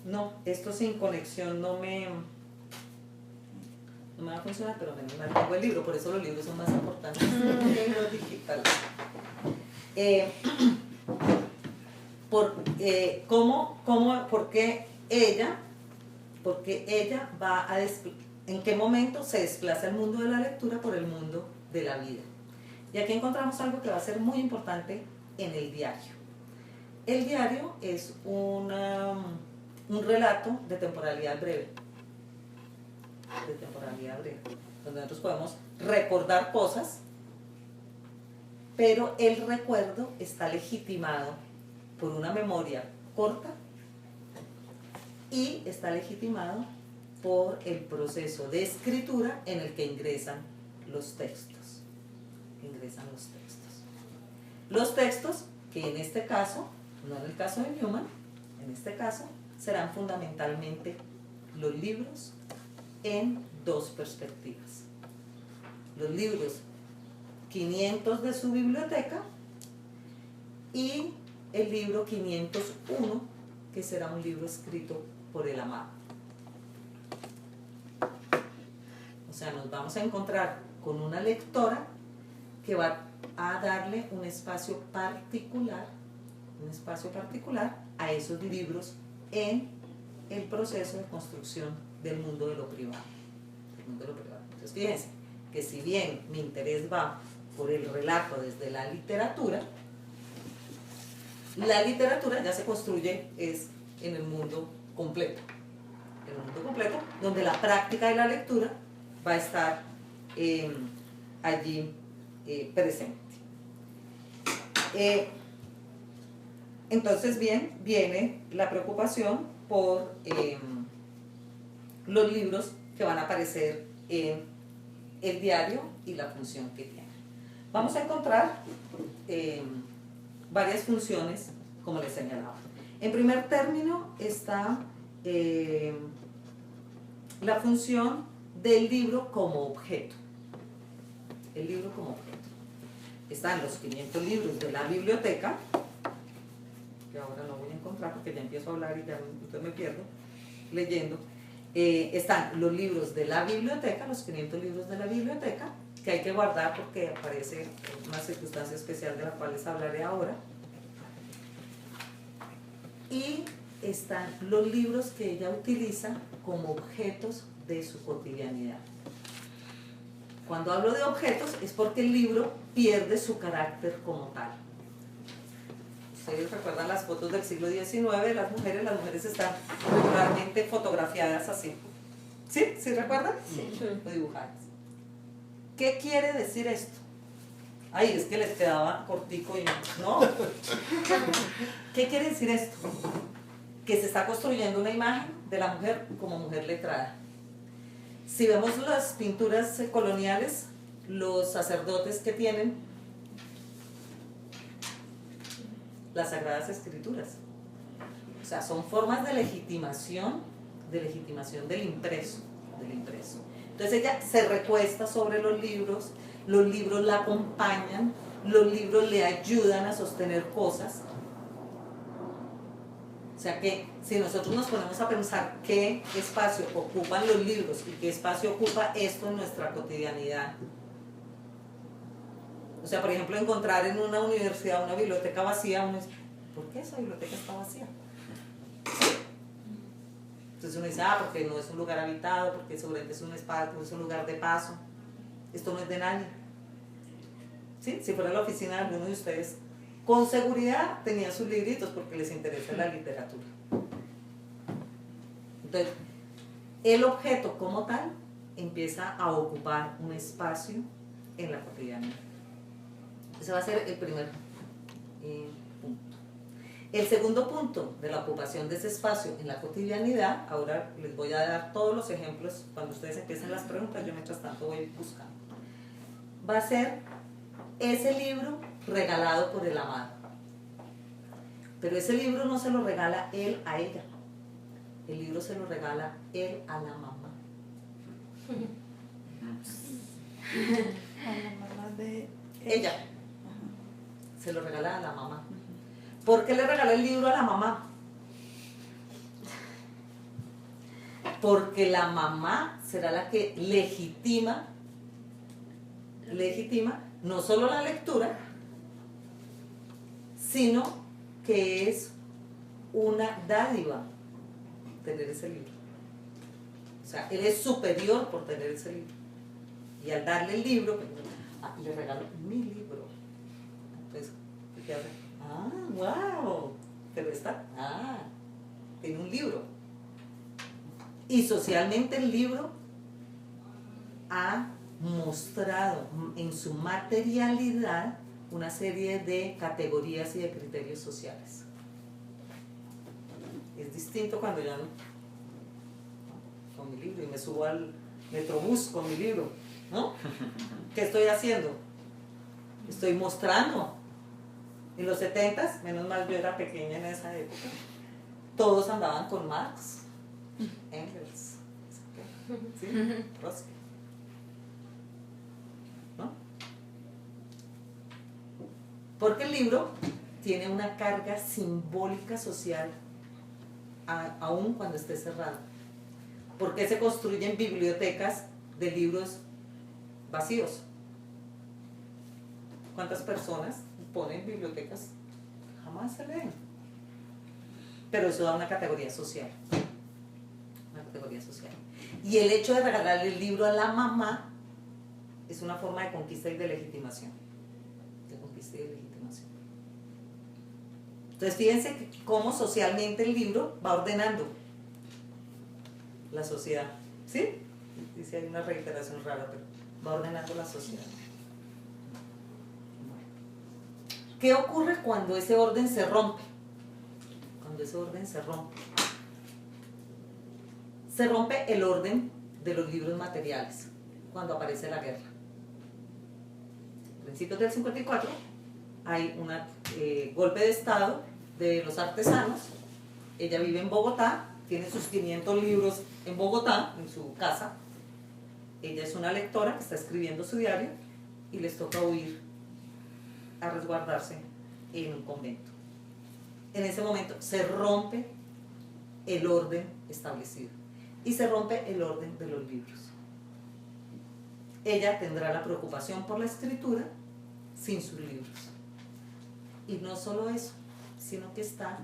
no, esto sin conexión no me va a funcionar, pero menos mal tengo el libro, por eso los libros son más importantes que los digitales. Porque ella va a en qué momento se desplaza el mundo de la lectura por el mundo de la vida. Y aquí encontramos algo que va a ser muy importante en el diario. El diario es un relato de temporalidad breve. Donde nosotros podemos recordar cosas, pero el recuerdo está legitimado por una memoria corta y está legitimado por el proceso de escritura en el que ingresan los textos. Los textos que en este caso, no en el caso de Newman, en este caso serán fundamentalmente los libros en dos perspectivas. Los libros 500 de su biblioteca y el libro 501, que será un libro escrito por el amado. O sea, nos vamos a encontrar con una lectora que va a darle un espacio particular a esos libros en el proceso de construcción del mundo de lo privado. Entonces fíjense que si bien mi interés va por el relato desde la literatura ya se construye en el mundo completo. Donde la práctica de la lectura va a estar allí presente. Entonces bien, viene la preocupación por los libros que van a aparecer en el diario y la función que tienen. Vamos a encontrar varias funciones, como les señalaba. En primer término está la función del libro como objeto. El libro como objeto. Están los 500 libros de la biblioteca, que ahora no voy a encontrar porque ya empiezo a hablar y ya entonces me pierdo leyendo. Están los libros de la biblioteca, los 500 libros de la biblioteca, que hay que guardar porque aparece una circunstancia especial de la cual les hablaré ahora. Y están los libros que ella utiliza como objetos de su cotidianidad. Cuando hablo de objetos es porque el libro pierde su carácter como tal. Ustedes recuerdan las fotos del siglo XIX de las mujeres están regularmente fotografiadas así. ¿Sí? ¿Sí recuerdan? Sí. O dibujadas. ¿Qué quiere decir esto? Ay, es que les quedaba cortico y no. ¿Qué quiere decir esto? Que se está construyendo una imagen de la mujer como mujer letrada. Si vemos las pinturas coloniales, los sacerdotes que tienen las Sagradas Escrituras, o sea, son formas de legitimación del impreso. Entonces ella se recuesta sobre los libros la acompañan, los libros le ayudan a sostener cosas. O sea que si nosotros nos ponemos a pensar qué espacio ocupan los libros y qué espacio ocupa esto en nuestra cotidianidad. O sea, por ejemplo, encontrar en una universidad una biblioteca vacía, uno dice, ¿por qué esa biblioteca está vacía? Entonces uno dice, porque no es un lugar habitado, porque seguramente es un espacio, es un lugar de paso. Esto no es de nadie. ¿Sí? Si fuera la oficina de alguno de ustedes, con seguridad tenían sus libritos porque les interesa la literatura. Entonces, el objeto como tal empieza a ocupar un espacio en la cotidianidad. Ese va a ser el primer punto. El segundo punto de la ocupación de ese espacio en la cotidianidad, ahora les voy a dar todos los ejemplos cuando ustedes empiecen las preguntas, yo mientras tanto voy buscando. Va a ser ese libro regalado por el amado. Pero ese libro no se lo regala él a ella, el libro se lo regala él a la mamá. A la mamá de Ella. Se lo regala a la mamá. ¿Por qué le regaló el libro a la mamá? Porque la mamá será la que legitima no solo la lectura, sino que es una dádiva tener ese libro. O sea, él es superior por tener ese libro. Y al darle el libro, le regalo mi libro. Entonces, ¿qué hace? Wow, pero tiene un libro. Y socialmente el libro ha mostrado en su materialidad una serie de categorías y de criterios sociales. Es distinto cuando yo con mi libro y me subo al metrobús con mi libro, ¿no? ¿Qué estoy haciendo? Estoy mostrando. En los 70s, menos mal yo era pequeña en esa época, todos andaban con Marx, Engels, ¿sí? Trotsky, ¿no? Porque el libro tiene una carga simbólica social aún cuando esté cerrado. ¿Por qué se construyen bibliotecas de libros vacíos? ¿Cuántas personas ponen bibliotecas? Jamás se leen. Pero eso da una categoría social. Una categoría social. Y el hecho de regalarle el libro a la mamá es una forma de conquista y de legitimación. De conquista y de legitimación. Entonces fíjense cómo socialmente el libro va ordenando la sociedad. ¿Sí? Dice hay una reiteración rara, pero va ordenando la sociedad. ¿Qué ocurre cuando ese orden se rompe? Cuando ese orden se rompe. Se rompe el orden de los libros materiales cuando aparece la guerra. A principios del 54 hay un golpe de estado de los artesanos. Ella vive en Bogotá, tiene sus 500 libros en Bogotá, en su casa. Ella es una lectora que está escribiendo su diario y les toca huir a resguardarse en un convento. En ese momento se rompe el orden establecido y se rompe el orden de los libros. Ella tendrá la preocupación por la escritura sin sus libros. Y no solo eso, sino que está,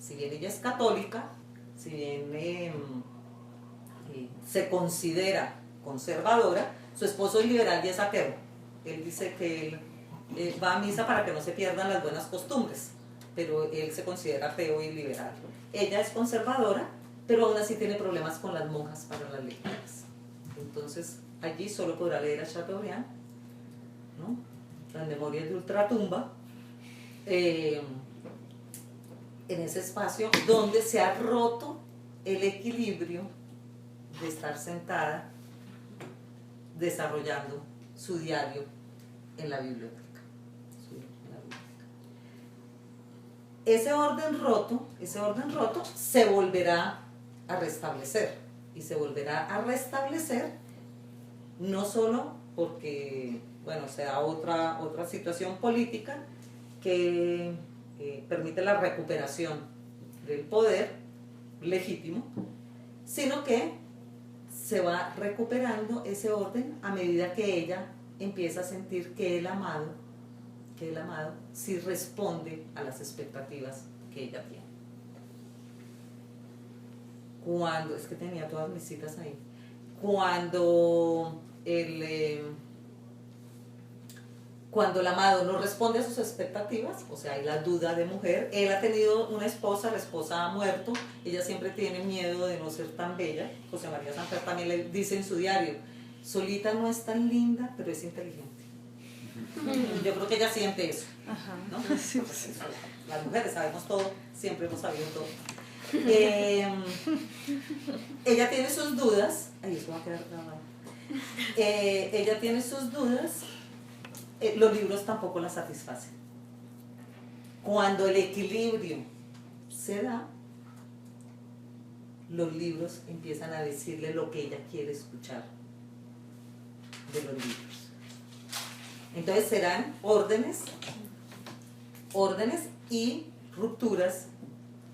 si bien ella es católica, si bien se considera conservadora, su esposo es liberal y es ateo. Él dice que él va a misa para que no se pierdan las buenas costumbres, pero él se considera ateo y liberal. Ella es conservadora, pero aún así tiene problemas con las monjas para las lecturas. Entonces, allí solo podrá leer a Chateaubriand, ¿no? Las memorias de ultratumba, en ese espacio donde se ha roto el equilibrio de estar sentada desarrollando su diario en la biblioteca. Ese orden roto se volverá a restablecer, y se volverá a restablecer no solo porque, bueno, se da otra situación política que permite la recuperación del poder legítimo, sino que se va recuperando ese orden a medida que ella empieza a sentir que el amado sí responde a las expectativas que ella tiene. Cuando, es que tenía todas mis citas ahí, cuando el amado no responde a sus expectativas, o sea, hay la duda de mujer, él ha tenido una esposa, la esposa ha muerto, ella siempre tiene miedo de no ser tan bella. José María Sanfer también le dice en su diario, Solita no es tan linda, pero es inteligente. Yo creo que ella siente eso, Ajá. ¿no? Sí, Pues sí. eso, las mujeres sabemos todo, siempre hemos sabido todo. Ella tiene sus dudas, ay, eso va a quedar grabado. Ella tiene sus dudas, los libros tampoco la satisfacen. Cuando el equilibrio se da, los libros empiezan a decirle lo que ella quiere escuchar de los libros. Entonces serán órdenes y rupturas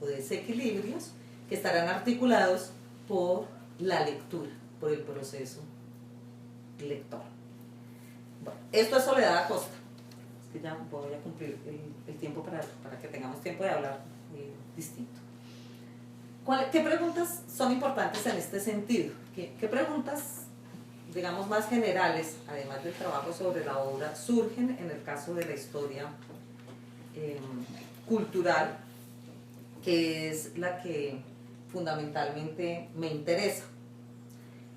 o desequilibrios que estarán articulados por la lectura, por el proceso lector. Bueno, esto es Soledad Acosta. Es que ya voy a cumplir el tiempo para que tengamos tiempo de hablar distinto. ¿Qué preguntas son importantes en este sentido? ¿Qué preguntas, digamos, más generales, además del trabajo sobre la obra, surgen en el caso de la historia cultural, que es la que fundamentalmente me interesa?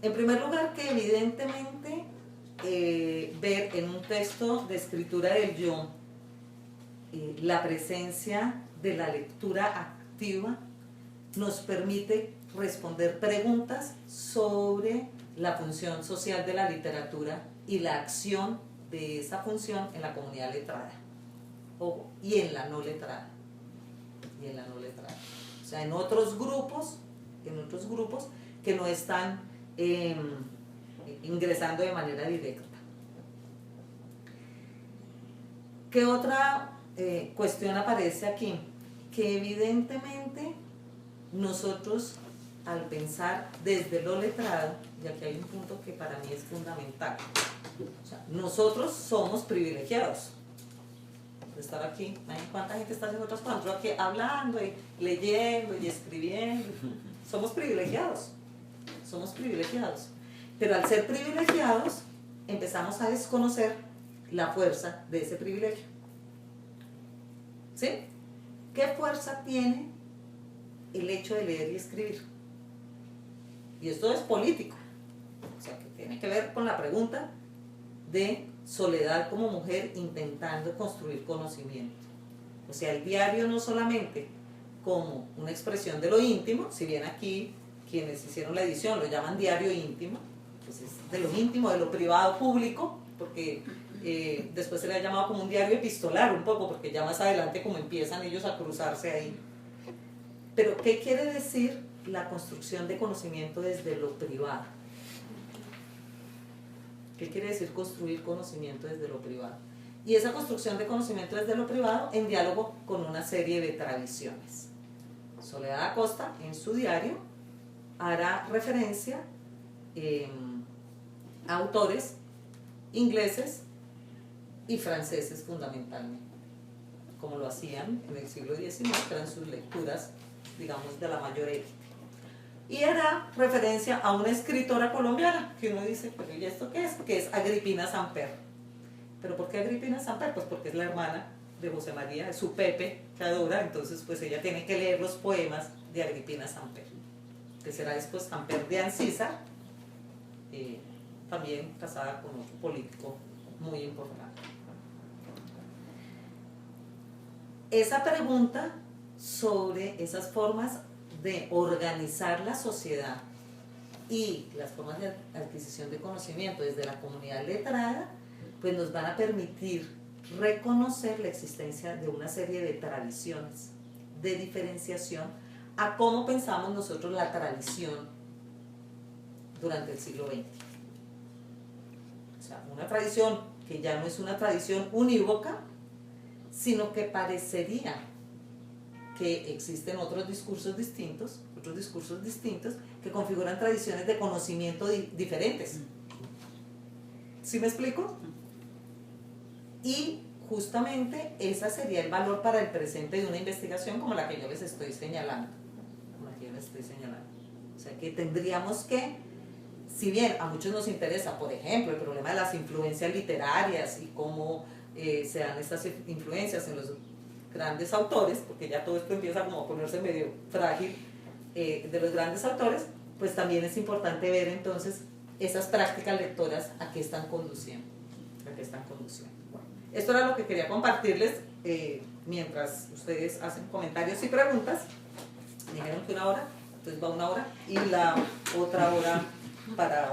En primer lugar, que evidentemente ver en un texto de escritura del yo la presencia de la lectura activa nos permite responder preguntas sobre la función social de la literatura y la acción de esa función en la comunidad letrada y en la no letrada. O sea, en otros grupos que no están ingresando de manera directa. ¿Qué otra cuestión aparece aquí? Que evidentemente nosotros, al pensar desde lo letrado, y aquí hay un punto que para mí es fundamental, o sea, nosotros somos privilegiados de estar aquí. ¿Cuánta gente está haciendo otras cosas? Nosotros aquí hablando y leyendo y escribiendo. Somos privilegiados. Pero al ser privilegiados, empezamos a desconocer la fuerza de ese privilegio. ¿Sí? ¿Qué fuerza tiene el hecho de leer y escribir? Y esto es político, o sea, que tiene que ver con la pregunta de Soledad como mujer intentando construir conocimiento. O sea, el diario no solamente como una expresión de lo íntimo, si bien aquí quienes hicieron la edición lo llaman diario íntimo, pues es de lo íntimo, de lo privado público, porque después se le ha llamado como un diario epistolar un poco, porque ya más adelante como empiezan ellos a cruzarse ahí. Pero, ¿qué quiere decir la construcción de conocimiento desde lo privado? ¿Qué quiere decir construir conocimiento desde lo privado? Y esa construcción de conocimiento desde lo privado en diálogo con una serie de tradiciones. Soledad Acosta, en su diario, hará referencia a autores ingleses y franceses fundamentalmente, como lo hacían en el siglo XIX, que eran sus lecturas, digamos, de la mayor élite. Y hará referencia a una escritora colombiana, que uno dice, pero ¿y esto qué es? Que es Agripina Samper. ¿Pero por qué Agripina Samper? Pues porque es la hermana de José María, es su Pepe, que adora, entonces pues ella tiene que leer los poemas de Agripina Samper, que será después Samper de Ancísar, también casada con otro político muy importante. Esa pregunta sobre esas formas de organizar la sociedad y las formas de adquisición de conocimiento desde la comunidad letrada, pues nos van a permitir reconocer la existencia de una serie de tradiciones de diferenciación a cómo pensamos nosotros la tradición durante el siglo XX. O sea, una tradición que ya no es una tradición unívoca, sino que parecería que existen otros discursos distintos que configuran tradiciones de conocimiento diferentes. ¿Sí me explico? Y justamente ese sería el valor para el presente de una investigación como la que yo les estoy señalando. O sea, que tendríamos que, si bien a muchos nos interesa, por ejemplo, el problema de las influencias literarias y cómo se dan estas influencias en los grandes autores, porque ya todo esto empieza como a ponerse medio frágil, de los grandes autores, pues también es importante ver entonces esas prácticas lectoras a qué están conduciendo. Bueno, Esto era lo que quería compartirles mientras ustedes hacen comentarios y preguntas. Dijeron que 1 hora, entonces va 1 hora, y la otra hora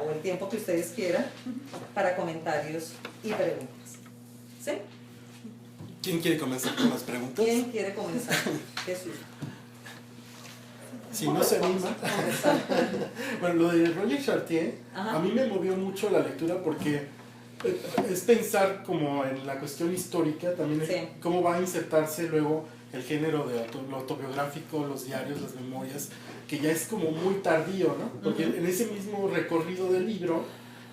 o el tiempo que ustedes quieran para comentarios y preguntas. ¿Sí? ¿Quién quiere comenzar con las preguntas? ¿Quién quiere comenzar? Jesús. Si no se anima. Bueno, lo de Roger Chartier, Ajá. a mí me movió mucho la lectura porque es pensar como en la cuestión histórica, también Sí. cómo va a insertarse luego el género de lo autobiográfico, los diarios, las memorias, que ya es como muy tardío, ¿no? Porque en ese mismo recorrido del libro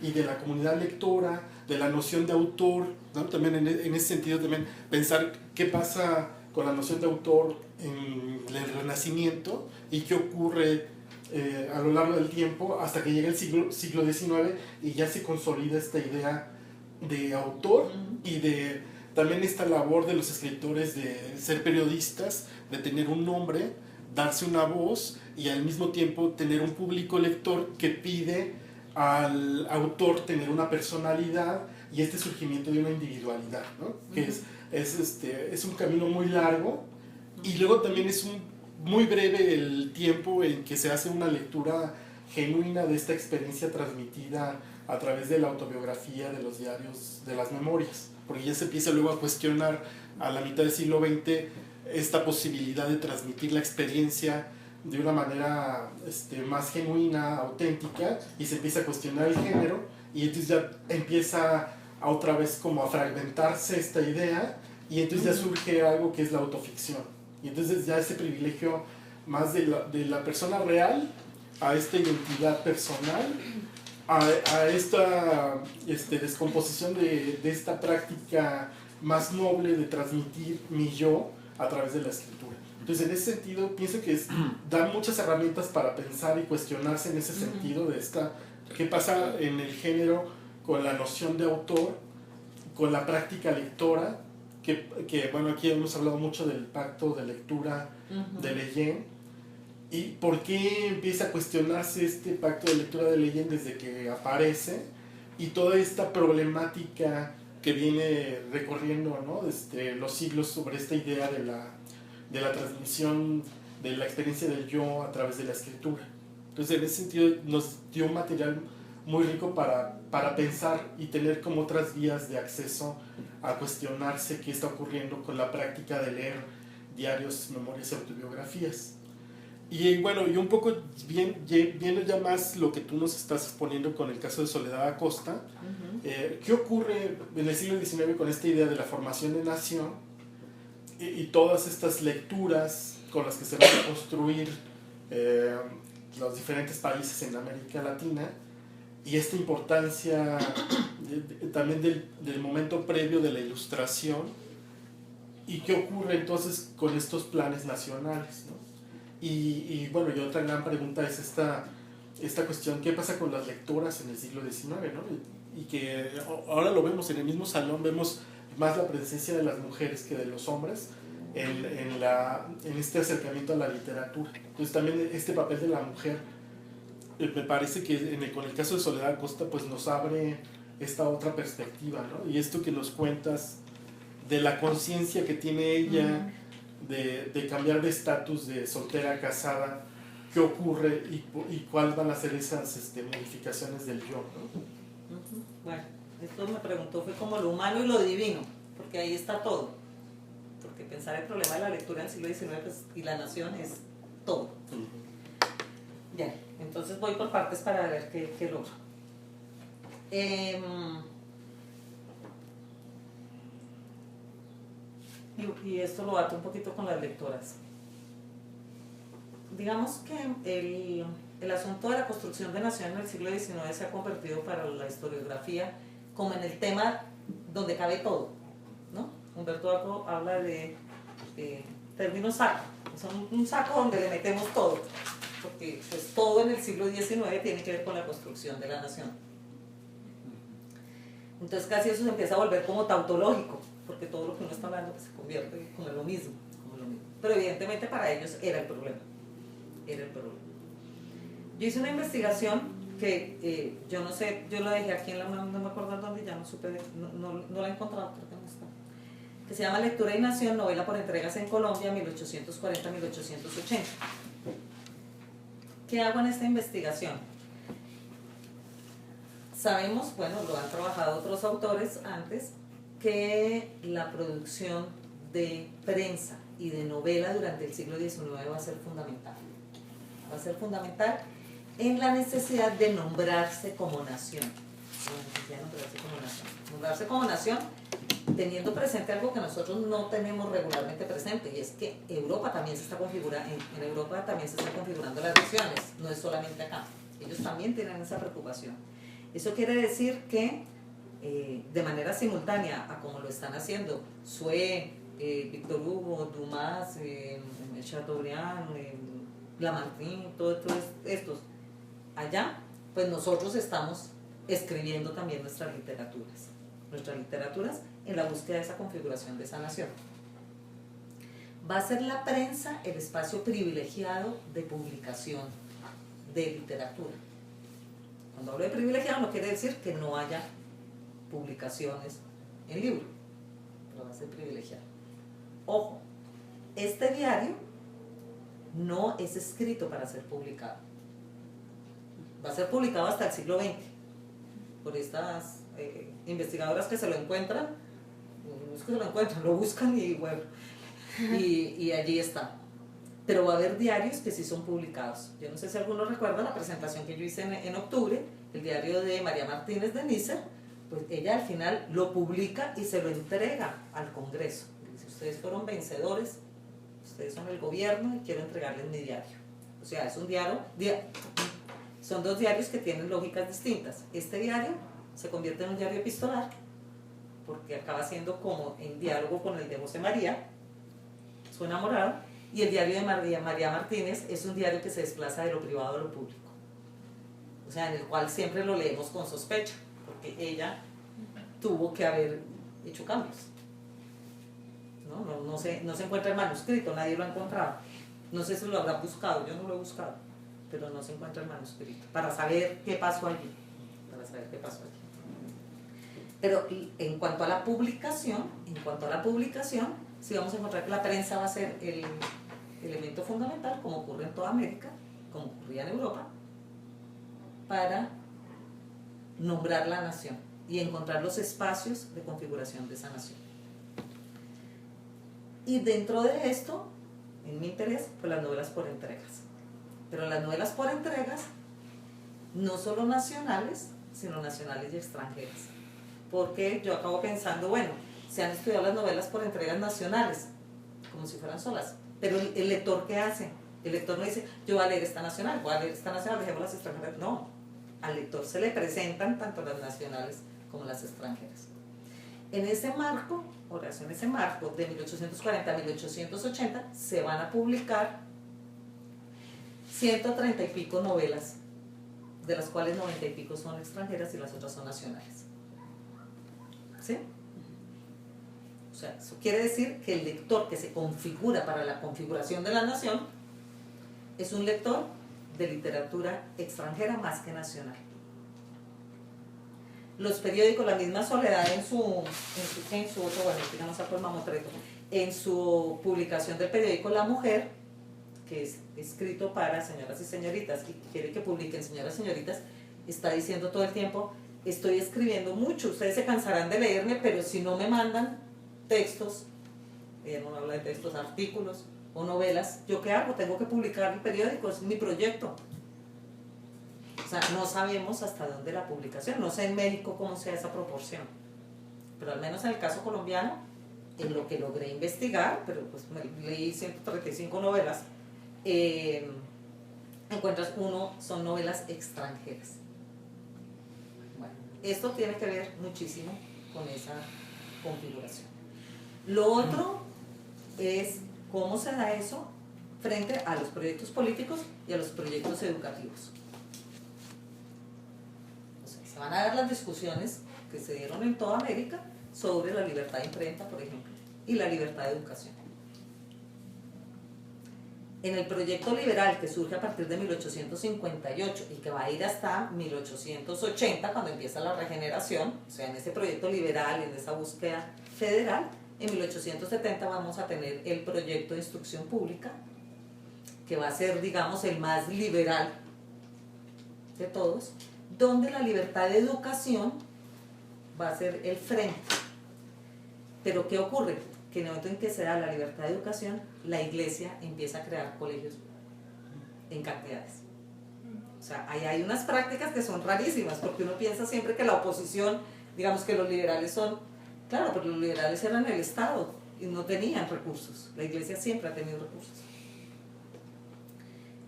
y de la comunidad lectora, de la noción de autor, ¿no? También en ese sentido también pensar qué pasa con la noción de autor en el Renacimiento y qué ocurre a lo largo del tiempo hasta que llega el siglo XIX y ya se consolida esta idea de autor y de también esta labor de los escritores de ser periodistas, de tener un nombre, darse una voz y al mismo tiempo tener un público lector que pide al autor tener una personalidad y este surgimiento de una individualidad, ¿no? Que es un camino muy largo y luego también es muy breve el tiempo en que se hace una lectura genuina de esta experiencia transmitida a través de la autobiografía, de los diarios, de las memorias, porque ya se empieza luego a cuestionar a la mitad del siglo XX esta posibilidad de transmitir la experiencia de una manera más genuina, auténtica, y se empieza a cuestionar el género, y entonces ya empieza a otra vez como a fragmentarse esta idea, y entonces ya surge algo que es la autoficción, y entonces ya ese privilegio más de la persona real a esta identidad personal, a esta descomposición de esta práctica más noble de transmitir mi yo a través de la escritura. Entonces, en ese sentido, pienso que da muchas herramientas para pensar y cuestionarse en ese sentido de qué pasa en el género con la noción de autor, con la práctica lectora, que bueno, aquí hemos hablado mucho del pacto de lectura de Leyen, y por qué empieza a cuestionarse este pacto de lectura de Leyen desde que aparece, y toda esta problemática que viene recorriendo, ¿no?, desde los siglos sobre esta idea de la transmisión de la experiencia del yo a través de la escritura. Entonces, en ese sentido, nos dio un material muy rico para pensar y tener como otras vías de acceso a cuestionarse qué está ocurriendo con la práctica de leer diarios, memorias y autobiografías. Y bueno, y un poco viendo ya más lo que tú nos estás exponiendo con el caso de Soledad Acosta, ¿qué ocurre en el siglo XIX con esta idea de la formación de nación y todas estas lecturas con las que se van a construir los diferentes países en América Latina, y esta importancia también del momento previo de la Ilustración, y qué ocurre entonces con estos planes nacionales, ¿no? Y bueno, y otra gran pregunta es esta cuestión: ¿qué pasa con las lectoras en el siglo XIX, ¿no? Y que ahora lo vemos en el mismo salón, vemos más la presencia de las mujeres que de los hombres en este acercamiento a la literatura. Entonces también este papel de la mujer, me parece que con el caso de Soledad Acosta pues nos abre esta otra perspectiva, ¿no? Y esto que nos cuentas de la conciencia que tiene ella de cambiar de estatus de soltera a casada, qué ocurre y cuáles van a ser esas modificaciones del yo, ¿no? Bueno, esto me preguntó fue como lo humano y lo divino, porque ahí está todo. Porque pensar el problema de la lectura en el siglo XIX pues, y la nación es todo. Bien, entonces voy por partes para ver qué logro. Y esto lo ato un poquito con las lectoras. Digamos que el asunto de la construcción de nación en el siglo XIX se ha convertido para la historiografía como en el tema donde cabe todo, ¿no? Humberto Eco habla de términos saco, son un saco donde le metemos todo, porque pues, todo en el siglo XIX tiene que ver con la construcción de la nación. Entonces casi eso se empieza a volver como tautológico, porque todo lo que uno está hablando pues, se convierte como en lo mismo. Pero evidentemente para ellos era el problema. Yo hice una investigación que yo no sé, yo la dejé aquí en la mano, no me acuerdo dónde, ya no supe, no la he encontrado, creo que no está. que se llama Lectura y Nación, novela por entregas en Colombia, 1840-1880. ¿Qué hago en esta investigación? Sabemos, bueno, lo han trabajado otros autores antes, que la producción de prensa y de novela durante el siglo XIX va a ser fundamental. Va a ser fundamental en la necesidad de nombrarse como nación. Nombrarse como nación, teniendo presente algo que nosotros no tenemos regularmente presente, y es que Europa también se está configurando, en Europa también se están configurando las naciones, no es solamente acá. Ellos también tienen esa preocupación. Eso quiere decir que de manera simultánea a como lo están haciendo Sue, Victor Hugo, Dumas, Chateaubriand, Lamartine, todos estos allá, pues nosotros estamos escribiendo también nuestras literaturas en la búsqueda de esa configuración de esa nación. Va a ser la prensa el espacio privilegiado de publicación de literatura. Cuando hablo de privilegiado no quiere decir que no haya publicaciones en libro, pero va a ser privilegiado. Ojo, este diario no es escrito para ser publicado. Va a ser publicado hasta el siglo XX por estas investigadoras que se lo encuentran, no es que se lo encuentran, lo buscan y bueno, y allí está. Pero va a haber diarios que sí son publicados. Yo no sé si alguno recuerda la presentación que yo hice en octubre, el diario de María Martínez de Nícer, pues ella al final lo publica y se lo entrega al Congreso. Dice, ustedes fueron vencedores, ustedes son el gobierno y quiero entregarles mi diario. O sea, es un diario, son dos diarios que tienen lógicas distintas. Este diario se convierte en un diario epistolar, porque acaba siendo como en diálogo con el de José María, su enamorado, y el diario de María Martínez es un diario que se desplaza de lo privado a lo público. O sea, en el cual siempre lo leemos con sospecha, porque ella tuvo que haber hecho cambios. No se encuentra el manuscrito, nadie lo ha encontrado. No sé si lo habrá buscado, yo no lo he buscado, pero no se encuentra el manuscrito, para saber qué pasó allí. Pero en cuanto a la publicación, sí vamos a encontrar que la prensa va a ser el elemento fundamental, como ocurre en toda América, como ocurría en Europa, para nombrar la nación y encontrar los espacios de configuración de esa nación. Y dentro de esto, en mi interés, pues las novelas por entregas. Pero las novelas por entregas, no solo nacionales, sino nacionales y extranjeras. Porque yo acabo pensando, bueno, se han estudiado las novelas por entregas nacionales, como si fueran solas. Pero el lector, ¿qué hace? El lector no dice, yo voy a leer esta nacional, dejemos las extranjeras. No, al lector se le presentan tanto las nacionales como las extranjeras. En ese marco, de 1840 a 1880, se van a publicar 130 y pico novelas, de las cuales 90 y pico son extranjeras y las otras son nacionales. ¿Sí? O sea, eso quiere decir que el lector que se configura para la configuración de la nación es un lector de literatura extranjera más que nacional. Los periódicos, la misma Soledad en su publicación del periódico La Mujer, que es escrito para señoras y señoritas y quiere que publiquen señoras y señoritas, está diciendo todo el tiempo, estoy escribiendo mucho, ustedes se cansarán de leerme, pero si no me mandan textos, ella no habla de textos, artículos o novelas, ¿yo qué hago? Tengo que publicar el periódico, es mi proyecto. O sea, no sabemos hasta dónde la publicación, no sé en México cómo sea esa proporción, pero al menos en el caso colombiano, en lo que logré investigar, pero pues leí 135 novelas, encuentras son novelas extranjeras. Bueno, esto tiene que ver muchísimo con esa configuración. Lo otro es cómo se da eso frente a los proyectos políticos y a los proyectos educativos. O sea, se van a dar las discusiones que se dieron en toda América sobre la libertad de imprenta, por ejemplo, y la libertad de educación. En el proyecto liberal que surge a partir de 1858 y que va a ir hasta 1880, cuando empieza la regeneración, o sea, en ese proyecto liberal, en esa búsqueda federal, En 1870 vamos a tener el proyecto de instrucción pública, que va a ser, digamos, el más liberal de todos, donde la libertad de educación va a ser el frente. Pero ¿qué ocurre? Que en el momento en que se da la libertad de educación, la iglesia empieza a crear colegios en cantidades. O sea, ahí hay unas prácticas que son rarísimas, porque uno piensa siempre que la oposición, digamos que los liberales son, claro, pero los liberales eran el Estado y no tenían recursos. La iglesia siempre ha tenido recursos.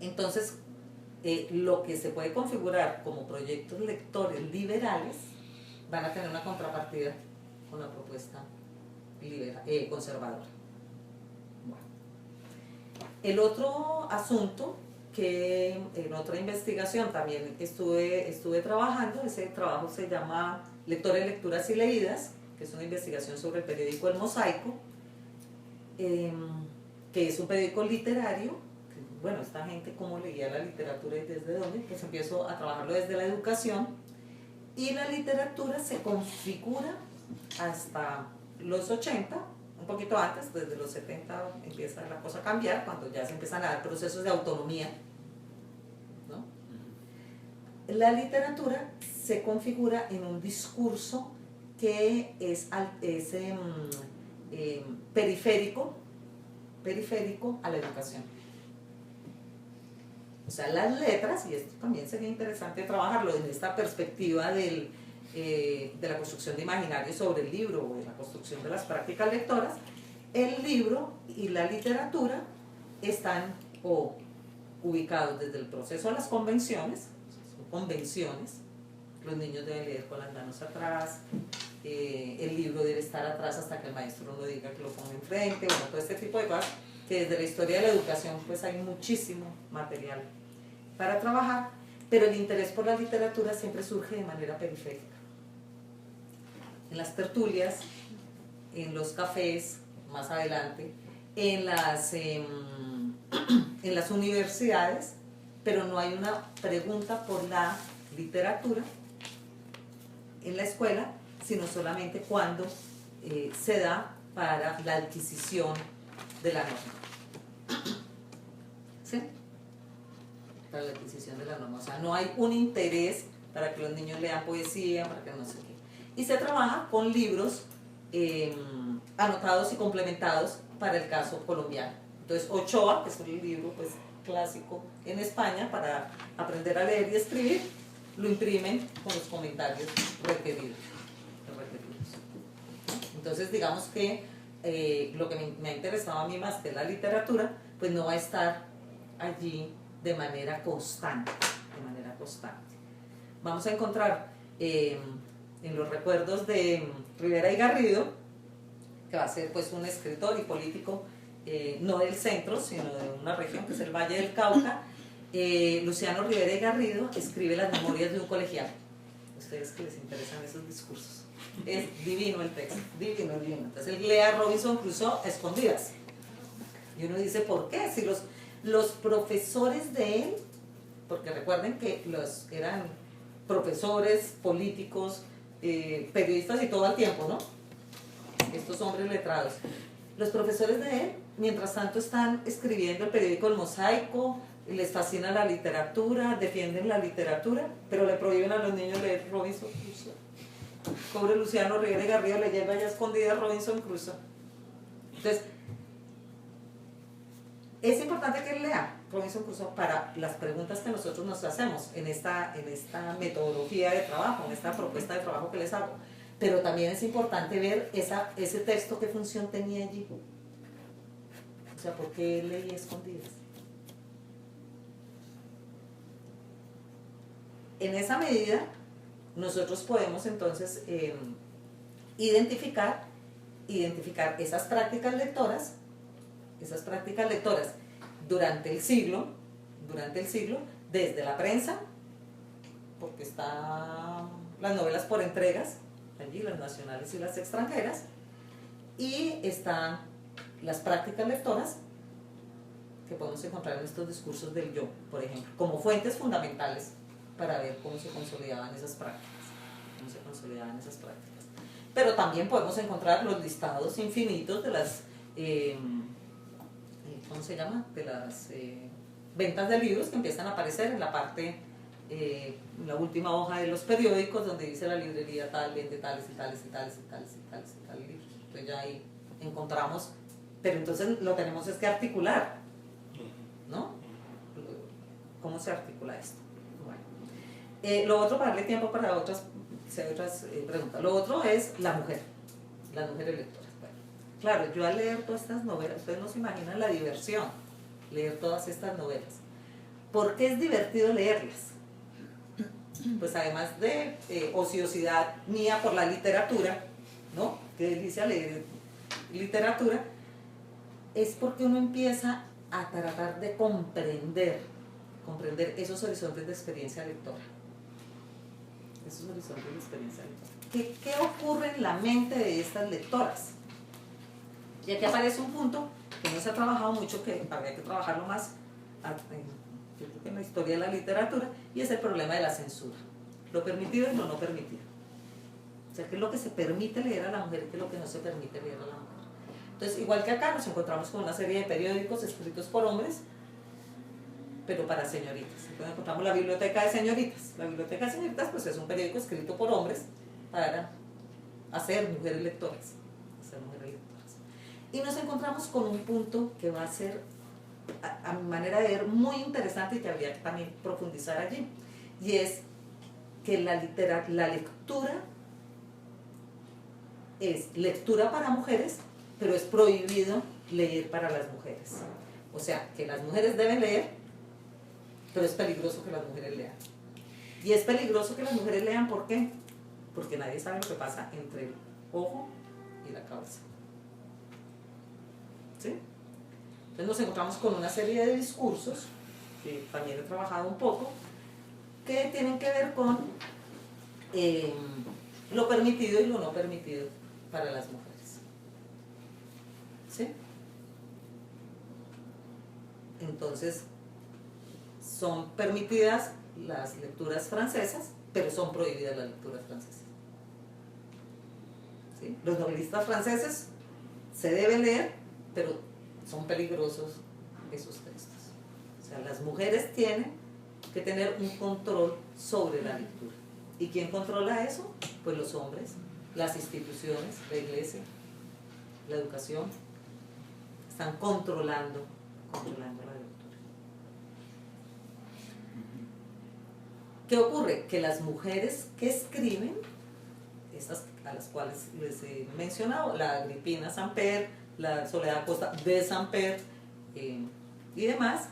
Entonces, lo que se puede configurar como proyectos lectores liberales van a tener una contrapartida con la propuesta conservadora. Bueno. El otro asunto que en otra investigación también estuve trabajando, ese trabajo se llama Lectores, Lecturas y Leídas, que es una investigación sobre el periódico El Mosaico, que es un periódico literario. Bueno, esta gente cómo leía la literatura y desde dónde, pues empiezo a trabajarlo desde la educación, y la literatura se configura hasta los 80, un poquito antes, desde los 70 empieza la cosa a cambiar, cuando ya se empiezan a dar procesos de autonomía, ¿no? La literatura se configura en un discurso que es periférico a la educación. O sea, las letras, y esto también sería interesante trabajarlo en esta perspectiva de la construcción de imaginarios sobre el libro o de la construcción de las prácticas lectoras, el libro y la literatura están ubicados desde el proceso de las convenciones, son convenciones, los niños deben leer con las manos atrás, el libro debe estar atrás hasta que el maestro no diga que lo ponga enfrente, bueno, todo este tipo de cosas que desde la historia de la educación pues hay muchísimo material para trabajar, pero el interés por la literatura siempre surge de manera periférica. En las tertulias, en los cafés, más adelante, en las universidades, pero no hay una pregunta por la literatura en la escuela, sino solamente cuando se da para la adquisición de la norma. ¿Sí? Para la adquisición de la norma. O sea, no hay un interés para que los niños lean poesía, para que no sé qué. Y se trabaja con libros anotados y complementados para el caso colombiano. Entonces, Ochoa, que es un libro pues, clásico en España para aprender a leer y escribir, lo imprimen con los comentarios requeridos. Entonces, digamos que lo que me ha interesado a mí más que la literatura, pues no va a estar allí de manera constante. Vamos a encontrar en los recuerdos de Rivera y Garrido, que va a ser pues un escritor y político no del centro, sino de una región que es el Valle del Cauca. Luciano Rivera y Garrido escribe las memorias de un colegial. Ustedes que les interesan esos discursos. Es divino el texto, divino. Entonces él lee a Robinson Crusoe a escondidas. Y uno dice, ¿por qué? Si los profesores de él, porque recuerden que eran profesores, políticos, periodistas y todo al tiempo, ¿no? Estos hombres letrados. Los profesores de él, mientras tanto, están escribiendo el periódico El Mosaico, les fascina la literatura, defienden la literatura, pero le prohíben a los niños leer Robinson Crusoe. Pobre Luciano Rivera y Garrido le lleva ya escondida a Robinson Crusoe. Entonces, es importante que él lea Robinson Crusoe para las preguntas que nosotros nos hacemos en esta metodología de trabajo, en esta propuesta de trabajo que les hago. Pero también es importante ver ese texto, qué función tenía allí. O sea, ¿por qué él leía escondidas? En esa medida, nosotros podemos entonces identificar esas prácticas lectoras durante el siglo, desde la prensa, porque están las novelas por entregas, allí las nacionales y las extranjeras, y están las prácticas lectoras que podemos encontrar en estos discursos del yo, por ejemplo, como fuentes fundamentales para ver cómo se consolidaban esas prácticas. Pero también podemos encontrar los listados infinitos de las, ¿cómo se llama? De las ventas de libros que empiezan a aparecer en la parte, en la última hoja de los periódicos, donde dice la librería tal, vende tales y tales y tales y tales y tales y tales libros. Entonces ya ahí encontramos, pero entonces lo tenemos es que articular, ¿no? ¿Cómo se articula esto? Bueno. Lo otro, para darle tiempo para otras preguntas. Lo otro es la mujer, las mujeres lectoras. Bueno, claro, yo al leer todas estas novelas, ustedes no se imaginan la diversión, leer todas estas novelas. ¿Por qué es divertido leerlas? Pues además de ociosidad mía por la literatura, ¿no? Qué delicia leer literatura, es porque uno empieza a tratar de comprender esos horizontes de experiencia lectora. Esos horizontes de experiencia lectora. ¿Qué ocurre en la mente de estas lectoras? Y aquí aparece un punto que no se ha trabajado mucho, que habría que trabajarlo más en la historia de la literatura, y es el problema de la censura. Lo permitido y lo no permitido. O sea, qué es lo que se permite leer a la mujer y qué es lo que no se permite leer a la mujer. Entonces, igual que acá, nos encontramos con una serie de periódicos escritos por hombres, pero para señoritas. Entonces encontramos la Biblioteca de Señoritas. La Biblioteca de Señoritas pues es un periódico escrito por hombres para hacer mujeres lectoras. Y nos encontramos con un punto que va a ser, a mi manera de ver, muy interesante y que habría que también profundizar allí. Y es que la lectura es lectura para mujeres, pero es prohibido leer para las mujeres. O sea, que las mujeres deben leer, pero es peligroso que las mujeres lean. Y es peligroso que las mujeres lean, ¿por qué? Porque nadie sabe lo que pasa entre el ojo y la cabeza. ¿Sí? Entonces nos encontramos con una serie de discursos, que también he trabajado un poco, que tienen que ver con lo permitido y lo no permitido para las mujeres. ¿Sí? Entonces, son permitidas las lecturas francesas, pero son prohibidas las lecturas francesas. ¿Sí? Los novelistas franceses se deben leer, pero son peligrosos esos textos. O sea, las mujeres tienen que tener un control sobre la lectura. ¿Y quién controla eso? Pues los hombres, las instituciones, la iglesia, la educación, están controlando la lectura. ¿Qué ocurre? Que las mujeres que escriben, estas a las cuales les he mencionado, la Agripina Samper, la Soledad Costa de Samper y demás,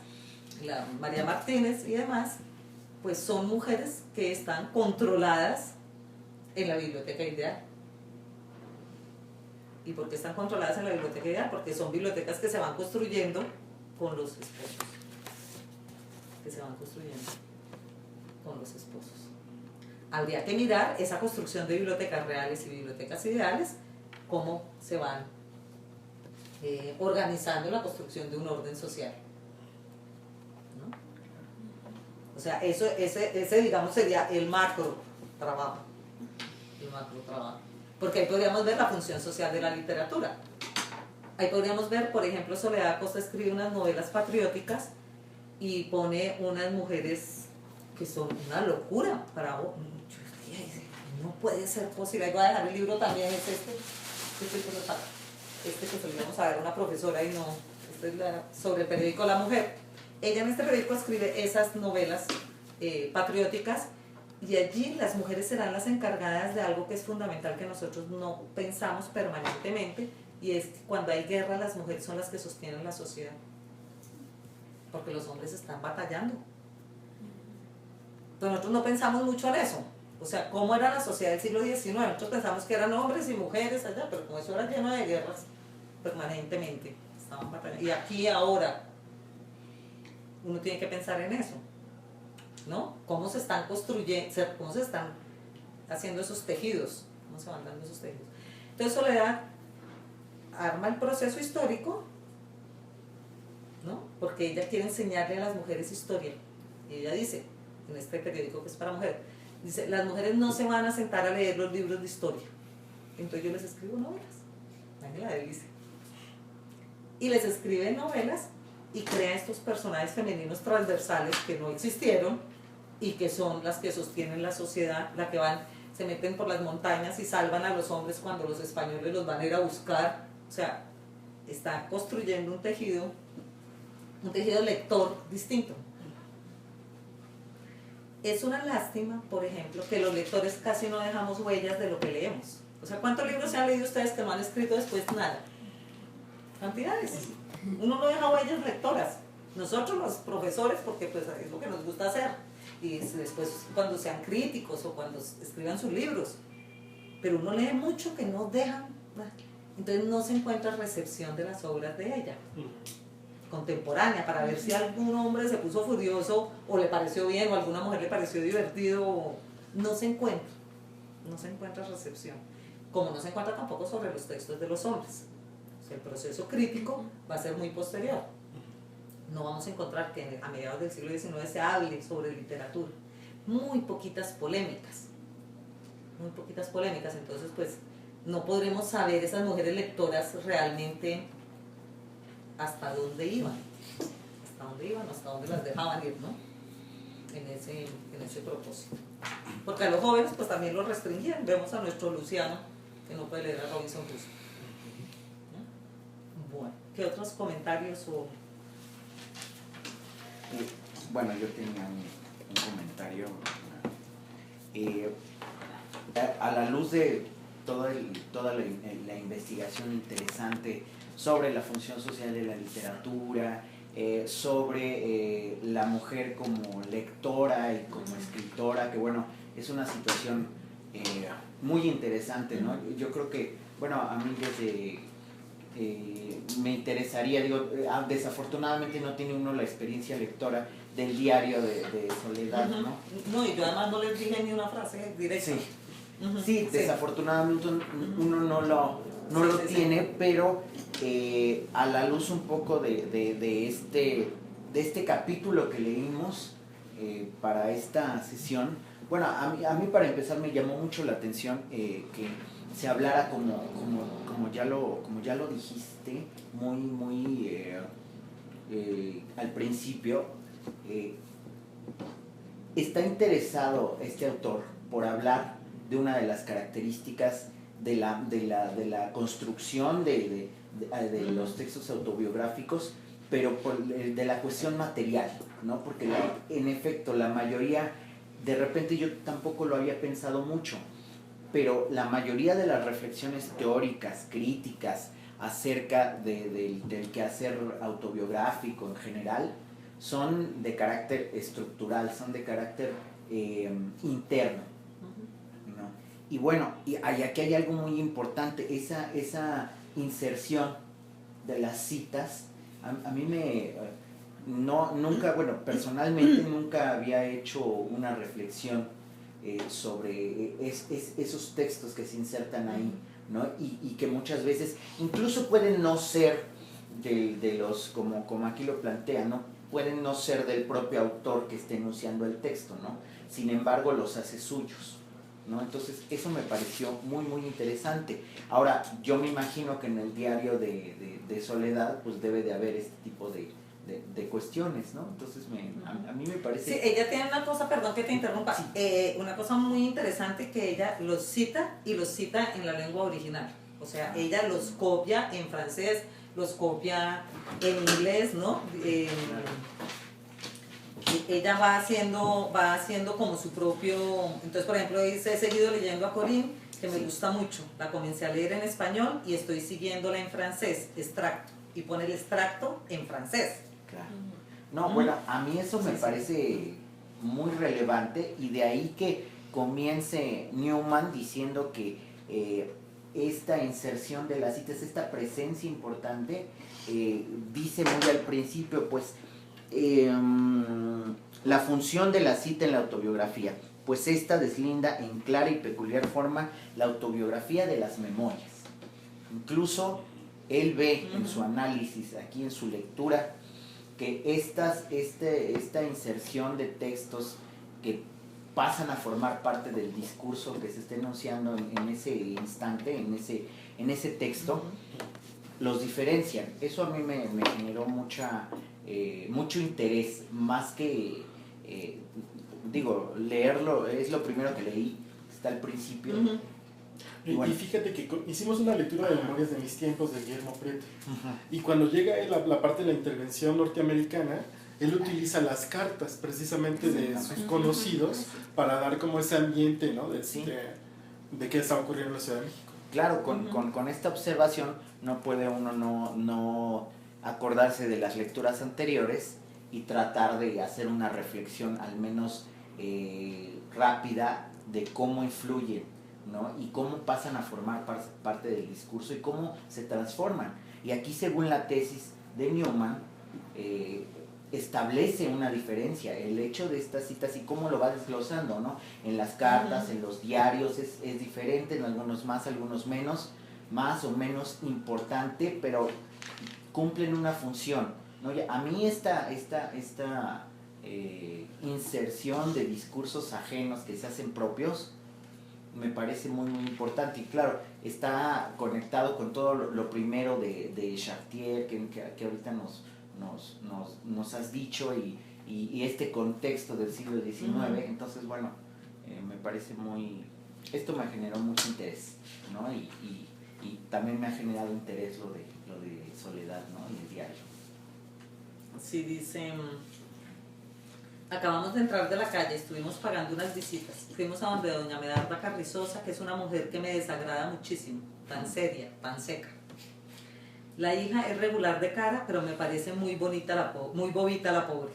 la María Martínez y demás, pues son mujeres que están controladas en la Biblioteca Ideal. ¿Y por qué están controladas en la Biblioteca Ideal? Porque son bibliotecas que se van construyendo con los esposos. Que se van construyendo con los esposos. Habría que mirar esa construcción de bibliotecas reales y bibliotecas ideales, cómo se van organizando la construcción de un orden social. ¿No? O sea, ese digamos sería el macro trabajo. Porque ahí podríamos ver la función social de la literatura. Ahí podríamos ver, por ejemplo, Soledad Costa escribe unas novelas patrióticas y pone unas mujeres que son una locura para vos. No puede ser posible. Ahí voy a dejar el libro también, es este que se lo íbamos a dar a una profesora y no, es sobre el periódico La Mujer. Ella en este periódico escribe esas novelas patrióticas, y allí las mujeres serán las encargadas de algo que es fundamental, que nosotros no pensamos permanentemente, y es que cuando hay guerra las mujeres son las que sostienen la sociedad, porque los hombres están batallando. Pero nosotros no pensamos mucho en eso. O sea, ¿cómo era la sociedad del siglo XIX? Nosotros pensamos que eran hombres y mujeres allá, pero como eso era lleno de guerras permanentemente, estaban batallando. Y aquí ahora uno tiene que pensar en eso, ¿no? ¿Cómo se están construyendo, cómo se están haciendo esos tejidos? ¿Cómo se van dando esos tejidos? Entonces Soledad arma el proceso histórico, ¿no? Porque ella quiere enseñarle a las mujeres historia. Y ella dice, en este periódico que es para mujeres, dice, las mujeres no se van a sentar a leer los libros de historia. Entonces yo les escribo novelas, la delicia. Y les escribe novelas y crea estos personajes femeninos transversales que no existieron y que son las que sostienen la sociedad, la que van, se meten por las montañas y salvan a los hombres cuando los españoles los van a ir a buscar. O sea, está construyendo un tejido lector distinto. Es una lástima, por ejemplo, que los lectores casi no dejamos huellas de lo que leemos. O sea, ¿cuántos libros se han leído ustedes que no han escrito después? Nada. Cantidades. Uno no deja huellas lectoras. Nosotros los profesores, porque pues es lo que nos gusta hacer. Y después cuando sean críticos o cuando escriban sus libros. Pero uno lee mucho que no dejan. Entonces no se encuentra recepción de las obras de ella. Contemporánea, para ver si algún hombre se puso furioso o le pareció bien o alguna mujer le pareció divertido. No se encuentra recepción. Como no se encuentra tampoco sobre los textos de los hombres. O sea, el proceso crítico va a ser muy posterior. No vamos a encontrar que a mediados del siglo XIX se hable sobre literatura. Muy poquitas polémicas. Entonces pues no podremos saber esas mujeres lectoras realmente hasta dónde iban, hasta dónde las dejaban ir, ¿no? En ese propósito. Porque a los jóvenes pues también los restringían. Vemos a nuestro Luciano que no puede leer a Robinson Crusoe. Bueno, ¿qué otros comentarios o...? Bueno, yo tenía un comentario. A la luz de toda la investigación interesante sobre la función social de la literatura, sobre la mujer como lectora y como escritora, que bueno, es una situación muy interesante, ¿no? Yo creo que, bueno, a mí desde... me interesaría, desafortunadamente no tiene uno la experiencia lectora del diario de Soledad, ¿no? No, y yo además no les dije ni una frase directa. Sí, desafortunadamente uno no lo tiene, pero a la luz un poco de este capítulo que leímos para esta sesión, bueno, a mí para empezar me llamó mucho la atención que se hablara como ya lo dijiste muy al principio. Está interesado este autor por hablar de una de las características de la construcción de los textos autobiográficos, pero de la cuestión material, ¿no? Porque en efecto la mayoría, de repente yo tampoco lo había pensado mucho, pero la mayoría de las reflexiones teóricas, críticas, acerca del quehacer autobiográfico en general, son de carácter estructural, son de carácter interno, ¿no? Y bueno, y aquí hay algo muy importante, esa inserción de las citas, a mí nunca, bueno, personalmente nunca había hecho una reflexión sobre esos textos que se insertan ahí, ¿no? Y que muchas veces incluso pueden no ser de los, como aquí lo plantea, ¿no? Pueden no ser del propio autor que esté enunciando el texto, ¿no? Sin embargo, los hace suyos, ¿no? Entonces, eso me pareció muy, muy interesante. Ahora, yo me imagino que en el diario de Soledad, pues debe de haber este tipo de cuestiones, ¿no? Entonces, a mí me parece... Sí, ella tiene una cosa, perdón que te interrumpa, sí. Una cosa muy interesante que ella los cita y los cita en la lengua original. O sea, ella los copia en francés, los copia en inglés, ¿no? Ella va haciendo como su propio... Entonces, por ejemplo, he seguido leyendo a Corinne, que me gusta mucho. La comencé a leer en español y estoy siguiéndola en francés, extracto. Y pone el extracto en francés. Claro. No, bueno, a mí eso me parece muy relevante, y de ahí que comience Newman diciendo que esta inserción de las citas, esta presencia importante, dice muy al principio, pues, la función de la cita en la autobiografía, pues esta deslinda en clara y peculiar forma la autobiografía de las memorias. Incluso él ve en su análisis, aquí en su lectura, que esta inserción de textos que pasan a formar parte del discurso que se está enunciando en ese instante, en ese texto, los diferencian. Eso a mí me generó mucho interés, más que, leerlo, es lo primero que leí, está al principio. Y fíjate que hicimos una lectura de Memorias de mis tiempos de Guillermo Prieto. Y cuando llega la parte de la intervención norteamericana, él utiliza las cartas precisamente de sus conocidos para dar como ese ambiente, ¿no? de qué está ocurriendo en la Ciudad de México. Claro, con esta observación no puede uno no acordarse de las lecturas anteriores y tratar de hacer una reflexión al menos rápida de cómo influyen, ¿no? Y cómo pasan a formar parte del discurso y cómo se transforman. Y aquí, según la tesis de Newman, establece una diferencia, el hecho de estas citas y cómo lo va desglosando, ¿no? En las cartas, en los diarios es diferente, en algunos más, algunos menos, más o menos importante, pero cumplen una función, ¿no? A mí esta inserción de discursos ajenos que se hacen propios me parece muy muy importante, y claro, está conectado con todo lo primero de Chartier que ahorita nos has dicho, y este contexto del siglo XIX. Entonces, bueno, me parece esto me generó mucho interés, ¿no? Y también me ha generado interés lo de Soledad, ¿no? Y el diario. Sí, dice, acabamos de entrar de la calle, estuvimos pagando unas visitas, fuimos a donde doña Medarda Carrizosa, que es una mujer que me desagrada muchísimo, tan seria, tan seca. La hija es regular de cara, pero me parece muy bonita, muy bobita la pobre.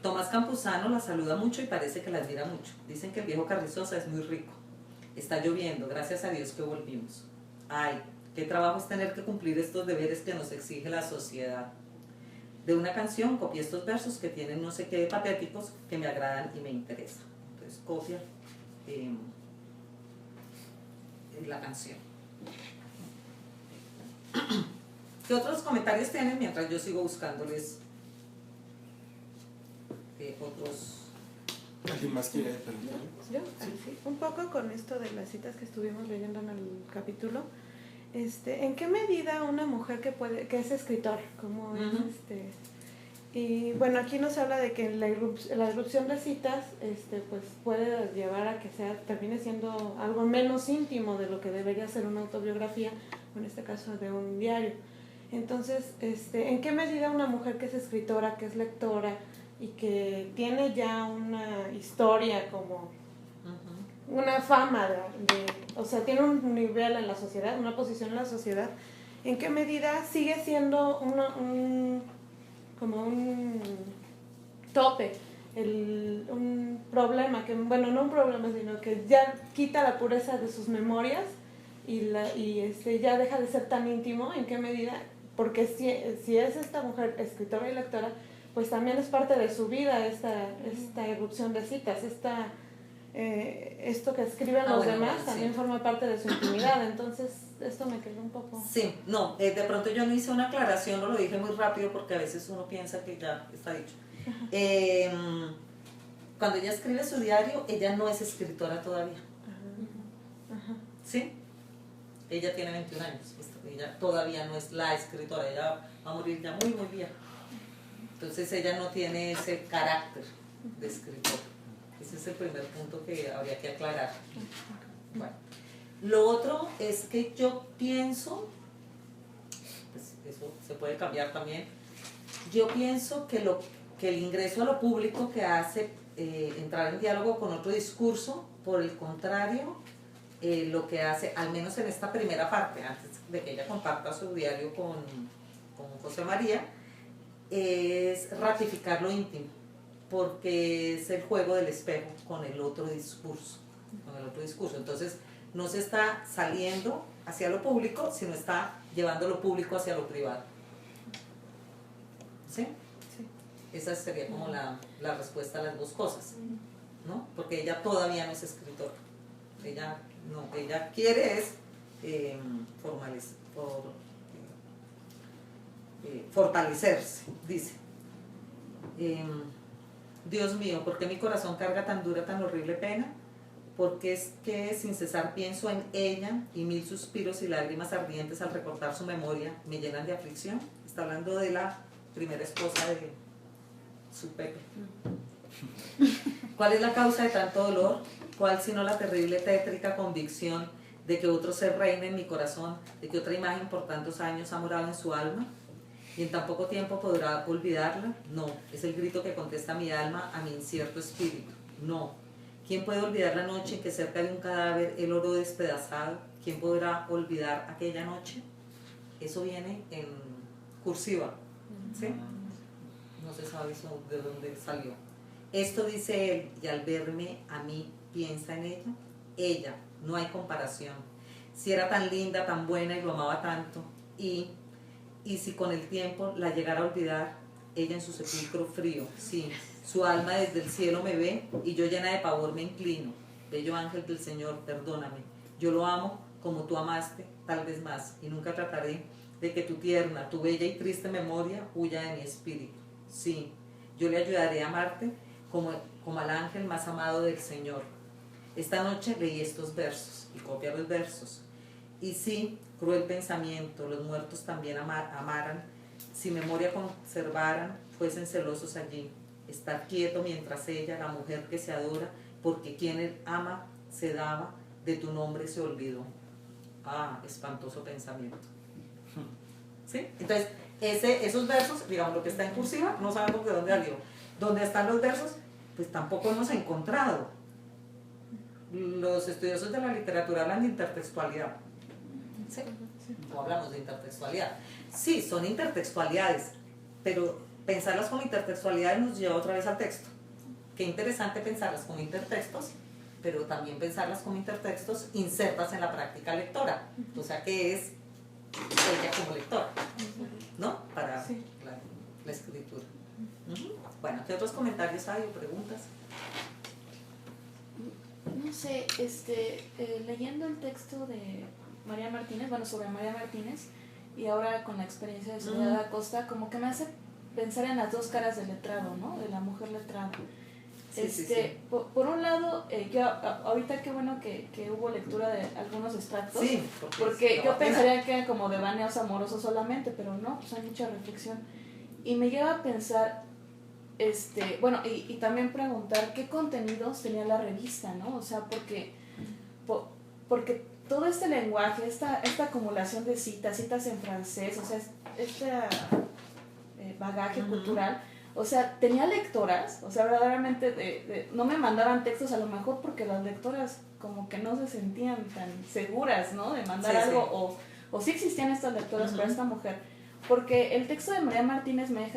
Tomás Campuzano la saluda mucho y parece que la admira mucho. Dicen que el viejo Carrizosa es muy rico. Está lloviendo, gracias a Dios que volvimos. Ay, qué trabajo es tener que cumplir estos deberes que nos exige la sociedad. De una canción copié estos versos que tienen no sé qué de patéticos que me agradan y me interesan. Entonces copia la canción. ¿Qué otros comentarios tienen mientras yo sigo buscándoles otros? ¿Alguien más quiere preguntar? Yo, sí, un poco con esto de las citas que estuvimos leyendo en el capítulo. ¿En qué medida una mujer que es escritor, como y bueno, aquí nos habla de que la irrupción de citas pues puede llevar a que termine siendo algo menos íntimo de lo que debería ser una autobiografía, o en este caso de un diario. Entonces, ¿en qué medida una mujer que es escritora, que es lectora y que tiene ya una historia como una fama o sea, tiene un nivel en la sociedad, una posición en la sociedad, en qué medida sigue siendo como un tope, un problema, bueno, no un problema, sino que ya quita la pureza de sus memorias y ya deja de ser tan íntimo? ¿En qué medida? Porque si es esta mujer escritora y lectora, pues también es parte de su vida esta irrupción de citas, esto que escriben los demás también forma parte de su intimidad. Entonces esto me quedó un poco... Sí, no, de pronto yo no hice una aclaración, o lo dije muy rápido porque a veces uno piensa que ya está dicho. Cuando ella escribe su diario, ella no es escritora todavía. ¿Sí? Ella tiene 21 años, ella todavía no es la escritora, ella va a morir ya muy muy vieja. Entonces ella no tiene ese carácter de escritor. Ese es el primer punto que habría que aclarar. Bueno, lo otro es que yo pienso, pues eso se puede cambiar también, yo pienso que el ingreso a lo público que hace entrar en diálogo con otro discurso, por el contrario, lo que hace, al menos en esta primera parte, antes de que ella comparta su diario con José María, es ratificar lo íntimo, porque es el juego del espejo con el otro discurso. Entonces no se está saliendo hacia lo público, sino está llevando lo público hacia lo privado. ¿Sí? Sí. Esa sería como la respuesta a las dos cosas, ¿no? Porque ella todavía no es escritora. Ella quiere es fortalecerse, dice. Dios mío, ¿por qué mi corazón carga tan dura, tan horrible pena? Porque es que sin cesar pienso en ella y mil suspiros y lágrimas ardientes al recordar su memoria me llenan de aflicción. Está hablando de la primera esposa de su Pepe. ¿Cuál es la causa de tanto dolor? ¿Cuál sino la terrible tétrica convicción de que otro ser reina en mi corazón, de que otra imagen por tantos años ha morado en su alma? ¿Y en tan poco tiempo podrá olvidarla? No, es el grito que contesta mi alma a mi incierto espíritu. No. ¿Quién puede olvidar la noche en que cerca de un cadáver el oro despedazado? ¿Quién podrá olvidar aquella noche? Eso viene en cursiva, ¿sí? No se sabe eso de dónde salió. Esto dice él, y al verme a mí piensa en ella. Ella, no hay comparación. Si era tan linda, tan buena y lo amaba tanto, y si con el tiempo la llegara a olvidar, ella en su sepulcro frío, sí, su alma desde el cielo me ve y yo llena de pavor me inclino. Bello ángel del Señor, perdóname. Yo lo amo como tú amaste, tal vez más, y nunca trataré de que tu tierna, tu bella y triste memoria huya de mi espíritu. Sí, yo le ayudaré a amarte como al ángel más amado del Señor. Esta noche leí estos versos, y copia los versos. Y sí, cruel pensamiento, los muertos también amaran, si memoria conservaran, fuesen celosos allí. Estar quieto mientras ella, la mujer que se adora, porque quien él ama se daba, de tu nombre se olvidó. Ah, espantoso pensamiento. ¿Sí? Entonces, esos versos, digamos, lo que está en cursiva, no sabemos de dónde salió. ¿Dónde están los versos? Pues tampoco hemos encontrado. Los estudiosos de la literatura hablan de intertextualidad. ¿Sí? No hablamos de intertextualidad. Sí, son intertextualidades, pero pensarlas como intertextualidades nos lleva otra vez al texto. Qué interesante pensarlas como intertextos, pero también pensarlas como intertextos insertas en la práctica lectora. O sea, que es ella como lectora, ¿no? Para la escritura. Bueno, ¿qué otros comentarios hay o preguntas? No sé, leyendo el texto de María Martínez, bueno, sobre María Martínez, y ahora con la experiencia de Soledad Acosta, como que me hace pensar en las dos caras del letrado, ¿no? De la mujer letrada. Sí. Por un lado, yo ahorita qué bueno que hubo lectura de algunos extractos, sí, porque yo pensaría que eran como devaneos amorosos solamente, pero no, pues hay mucha reflexión. Y me lleva a pensar, bueno, y también preguntar qué contenidos tenía la revista, ¿no? O sea, porque todo este lenguaje, esta acumulación de citas en francés, o sea, este bagaje cultural, o sea, tenía lectoras, o sea, verdaderamente no me mandaban textos a lo mejor porque las lectoras como que no se sentían tan seguras, ¿no? De mandar algo, o sí existían estas lectoras para esta mujer, porque el texto de María Martínez me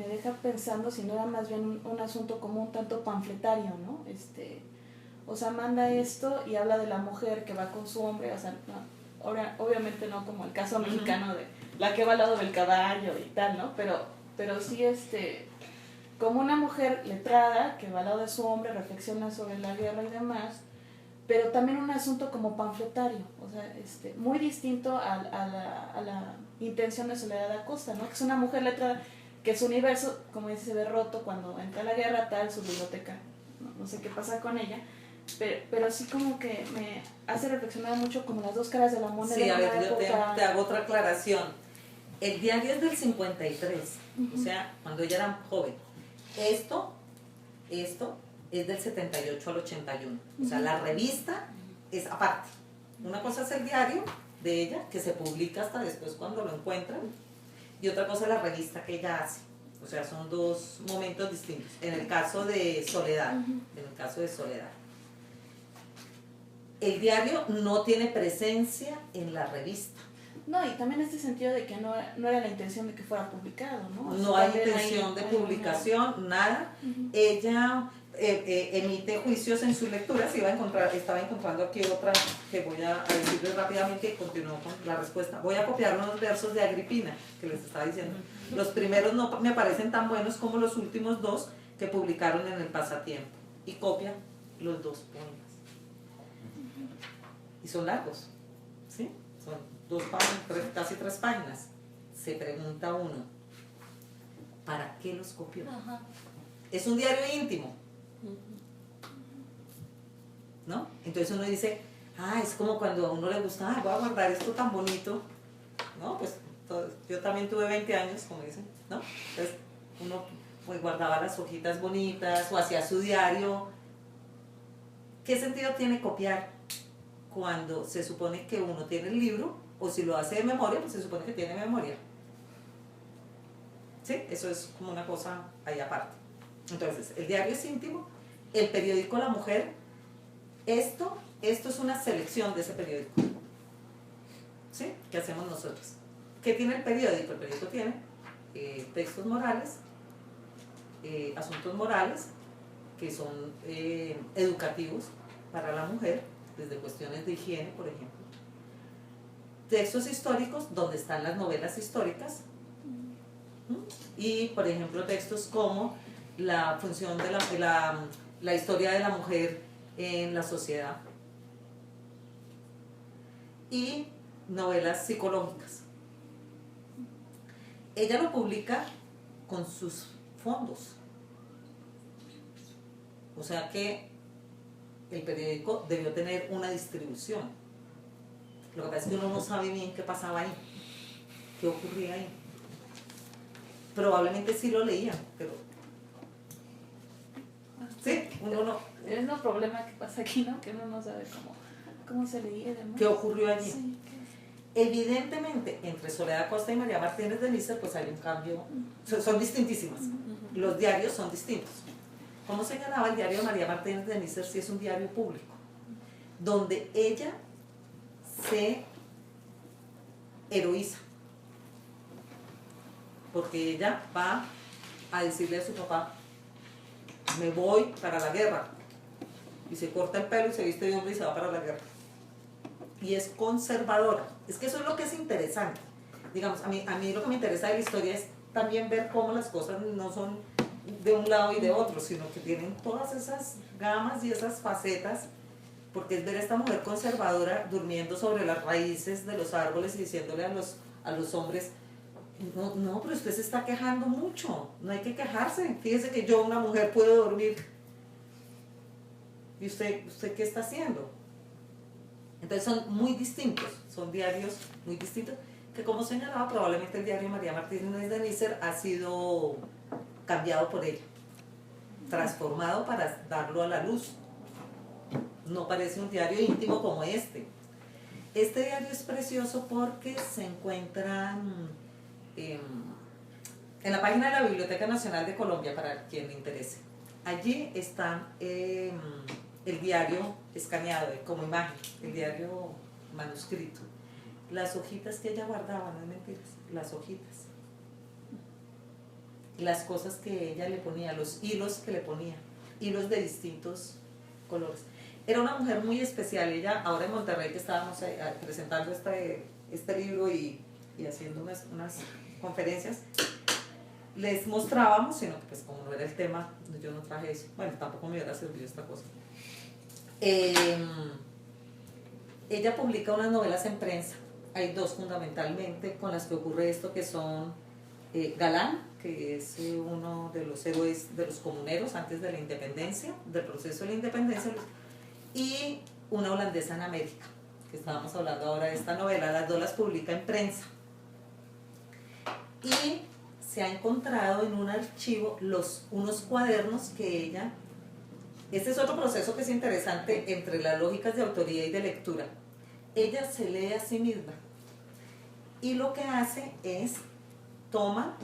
deja pensando si no era más bien un asunto como un tanto panfletario, ¿no? O sea, manda esto y habla de la mujer que va con su hombre, o sea, no, obviamente no como el caso mexicano de la que va al lado del caballo y tal, ¿no? Pero sí, como una mujer letrada que va al lado de su hombre, reflexiona sobre la guerra y demás, pero también un asunto como panfletario, o sea, muy distinto a la intención de Soledad Acosta, ¿no? Que es una mujer letrada, que su universo, como dice, se ve roto cuando entra la guerra, tal, su biblioteca, no sé qué pasa con ella, pero sí como que me hace reflexionar mucho como las dos caras de la moneda. Sí, a ver, yo te hago otra aclaración. El diario es del 53, o sea, cuando ella era joven. Esto es del 78 al 81, o sea, la revista es aparte. Una cosa es el diario de ella, que se publica hasta después cuando lo encuentran, y otra cosa es la revista que ella hace. O sea, son dos momentos distintos. En el caso de Soledad, el diario no tiene presencia en la revista. No, y también este sentido de que no era la intención de que fuera publicado, ¿no? No hay intención de publicación, nada. Ella emite juicios en sus lecturas y estaba encontrando aquí otra que voy a decirles rápidamente y continúo con la respuesta. Voy a copiar unos versos de Agripina que les estaba diciendo. Los primeros no me parecen tan buenos como los últimos dos que publicaron en el Pasatiempo. Y copia los dos poemas. Y son largos, ¿sí? Son 2 páginas, casi 3 páginas. Se pregunta uno, ¿para qué los copió? es un diario íntimo, ¿no? Entonces uno dice, es como cuando a uno le gusta, voy a guardar esto tan bonito, ¿no? Pues yo también tuve 20 años, como dicen, ¿no? Entonces uno pues guardaba las hojitas bonitas o hacía su diario. ¿Qué sentido tiene copiar cuando se supone que uno tiene el libro? O si lo hace de memoria, pues se supone que tiene memoria. ¿Sí? Eso es como una cosa ahí aparte. Entonces, el diario es íntimo, el periódico La Mujer, esto es una selección de ese periódico. ¿Sí? ¿Qué hacemos nosotros? ¿Qué tiene el periódico? El periódico tiene textos morales, asuntos morales, que son educativos para la mujer, desde cuestiones de higiene, por ejemplo. Textos históricos, donde están las novelas históricas, y, por ejemplo, textos como la función de la historia de la mujer en la sociedad, y novelas psicológicas. Ella lo publica con sus fondos. O sea que el periódico debió tener una distribución. Lo que pasa es que uno no sabe bien qué pasaba ahí, qué ocurría ahí. Probablemente sí lo leían, pero... Sí, uno no... Es un problema que pasa aquí, ¿no? Que uno no sabe cómo se leía y demás. ¿Qué ocurrió allí? Sí, Evidentemente, entre Soledad Costa y María Martínez de Nícer, pues hay un cambio, son distintísimas. Los diarios son distintos. Como señalaba, el diario de María Martínez de Nícer sí es un diario público, donde ella se heroiza, porque ella va a decirle a su papá, me voy para la guerra, y se corta el pelo y se viste de hombre y se va para la guerra. Y es conservadora. Es que eso es lo que es interesante. Digamos, a mí lo que me interesa de la historia es también ver cómo las cosas no son de un lado y de otro, sino que tienen todas esas gamas y esas facetas, porque es ver a esta mujer conservadora durmiendo sobre las raíces de los árboles y diciéndole a los hombres, no, pero usted se está quejando mucho, no hay que quejarse, fíjese que yo, una mujer, puedo dormir. ¿Y usted qué está haciendo? Entonces son muy distintos, son diarios muy distintos, que como señalaba, probablemente el diario María Martínez de Nícer ha sido cambiado por ella, transformado para darlo a la luz. No parece un diario íntimo como este. Este diario es precioso porque se encuentran en la página de la Biblioteca Nacional de Colombia, para quien le interese. Allí está el diario escaneado como imagen, el diario manuscrito. Las hojitas que ella guardaba, no es mentiras, las hojitas. Las cosas que ella le ponía, los hilos que le ponía, hilos de distintos colores. Era una mujer muy especial. Ella, ahora en Monterrey, que estábamos presentando este libro y haciendo unas conferencias, les mostrábamos, sino que pues como no era el tema, yo no traje eso. Bueno, tampoco me hubiera servido esta cosa. Ella publica unas novelas en prensa. Hay dos fundamentalmente con las que ocurre esto, que son Galán, que es uno de los héroes de los comuneros antes de la independencia, del proceso de la independencia, y Una holandesa en América, que estábamos hablando ahora de esta novela. Las dos las publica en prensa. Y se ha encontrado en un archivo unos cuadernos que ella... Este es otro proceso que es interesante entre las lógicas de autoría y de lectura. Ella se lee a sí misma y lo que hace es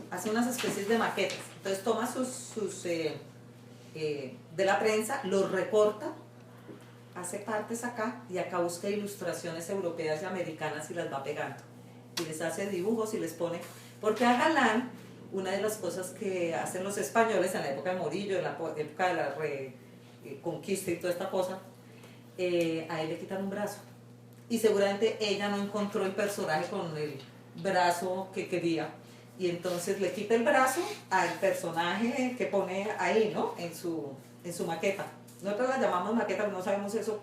hace unas especies de maquetas. Entonces toma de la prensa, los recorta, hace partes acá y acá busca ilustraciones europeas y americanas y las va pegando. Y les hace dibujos y les pone... Porque a Galán, una de las cosas que hacen los españoles en la época de Morillo, en la época de la conquista y toda esta cosa, a él le quitan un brazo. Y seguramente ella no encontró el personaje con el brazo que quería. Y entonces le quita el brazo al personaje que pone ahí, ¿no? En su maqueta. Nosotros la llamamos maqueta, pero no sabemos eso,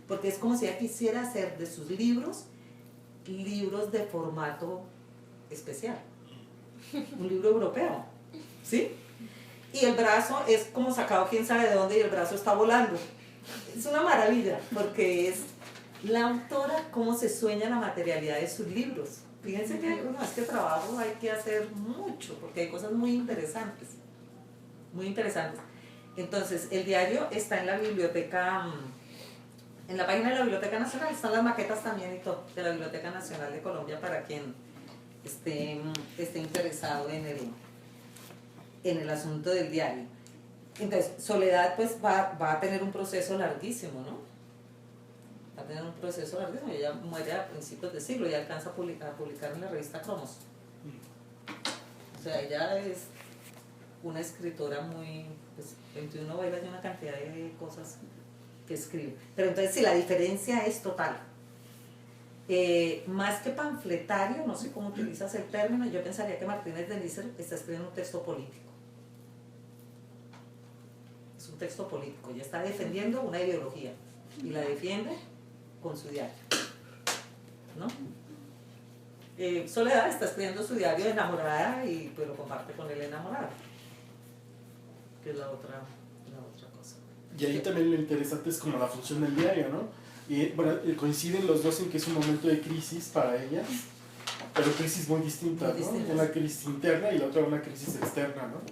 porque es como si ella quisiera hacer de sus libros de formato especial. Un libro europeo, ¿sí? y el brazo es como sacado quién sabe de dónde y el brazo está volando. Es una maravilla, porque es la autora cómo se sueña la materialidad de sus libros. Fíjense que este trabajo hay que hacer mucho, porque hay cosas muy interesantes. Muy interesantes. Entonces, el diario está en la biblioteca, en la página de la Biblioteca Nacional, están las maquetas también y todo, de la Biblioteca Nacional de Colombia, para quien esté interesado en el asunto del diario. Entonces, Soledad pues va a tener un proceso larguísimo, ¿no? Va a tener un proceso larguísimo. Ella muere a principios de siglo y alcanza a publicar en la revista Cromos. O sea, ella es una escritora muy, pues, 21 novelas y una cantidad de cosas que escribe. Pero entonces, sí, la diferencia es total. Más que panfletario, no sé cómo utilizas el término, yo pensaría que Martínez de Nícer está escribiendo un texto político. Es un texto político, ella está defendiendo una ideología y la defiende con su diario, ¿no? Soledad está escribiendo su diario de enamorada y pues lo comparte con el enamorado, que es la otra cosa. Y ahí también lo interesante es como la función del diario, ¿no? Y bueno, coinciden los dos en que es un momento de crisis para ella, pero crisis muy distintas, ¿no? Una crisis interna y la otra una crisis externa, ¿no?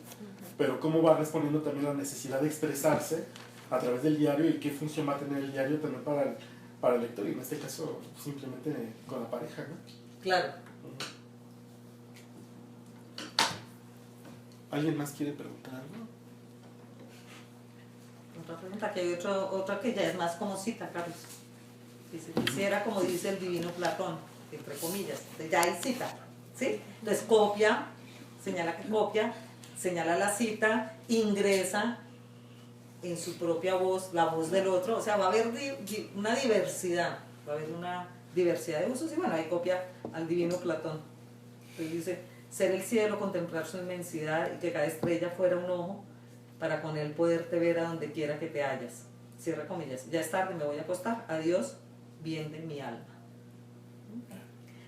Pero cómo va respondiendo también la necesidad de expresarse a través del diario y qué función va a tener el diario también para el lector, y en este caso simplemente con la pareja, ¿no? Claro. ¿Alguien más quiere preguntar algo? Otra pregunta, que hay otra que ya es más como cita, Carlos. Dice, quisiera, como dice el divino Platón, entre comillas, ya hay cita, ¿sí? Entonces copia, señala que copia, señala la cita, ingresa en su propia voz, la voz del otro, o sea, va a haber una diversidad, de usos, y bueno, ahí copia al divino Platón. Entonces dice, ser el cielo, contemplar su inmensidad y que cada estrella fuera un ojo, para con él poderte ver a donde quiera que te hallas. Cierra comillas. Ya es tarde, me voy a acostar. Adiós, bien de mi alma.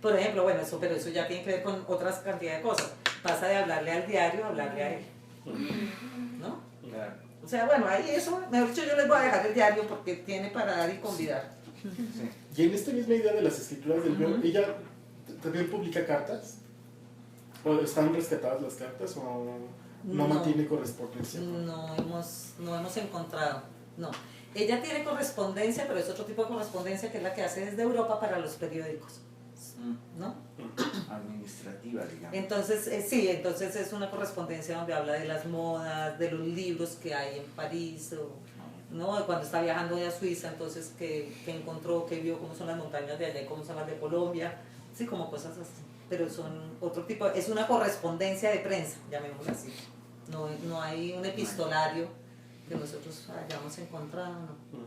Por ejemplo, bueno, pero eso ya tiene que ver con otras cantidad de cosas. Pasa de hablarle al diario a hablarle a él. ¿No? Claro. O sea, bueno, ahí eso, mejor dicho, yo les voy a dejar el diario porque tiene para dar y convidar. Sí. Y en esta misma idea de las escrituras del diario, ¿ella también publica cartas? ¿O están rescatadas las cartas o no mantiene correspondencia? No hemos encontrado, no. Ella tiene correspondencia, pero es otro tipo de correspondencia que es la que hace desde Europa para los periódicos, ¿no? Administrativa, digamos. Entonces, sí, entonces es una correspondencia donde habla de las modas, de los libros que hay en París, ¿no? Cuando está viajando a Suiza, entonces que encontró, que vio cómo son las montañas de allá y cómo son las de Colombia, sí, como cosas así. Pero son otro tipo, es una correspondencia de prensa, llamémosla así. No hay un epistolario que nosotros hayamos encontrado, ¿no?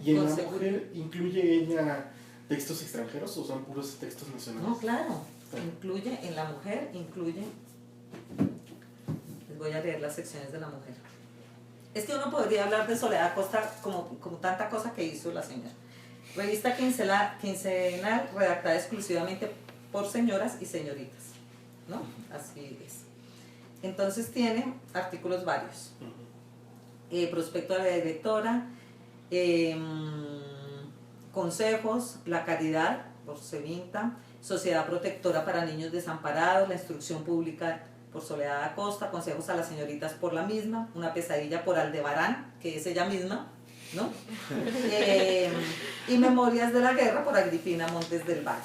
¿Y en la mujer incluye ella textos extranjeros o son puros textos nacionales? No, claro, incluye, en la mujer incluye, les voy a leer las secciones de la mujer. Es que uno podría hablar de Soledad Costa como tanta cosa que hizo la señora. Revista quincenal redactada exclusivamente por señoras y señoritas, ¿no? Así es. Entonces tiene artículos varios. Prospecto a la directora, consejos, la caridad, por Sevinta, Sociedad Protectora para Niños Desamparados, la instrucción pública por Soledad Acosta, consejos a las señoritas por la misma, una pesadilla por Aldebarán, que es ella misma, ¿no? Y Memorias de la Guerra por Agripina Montes del Valle.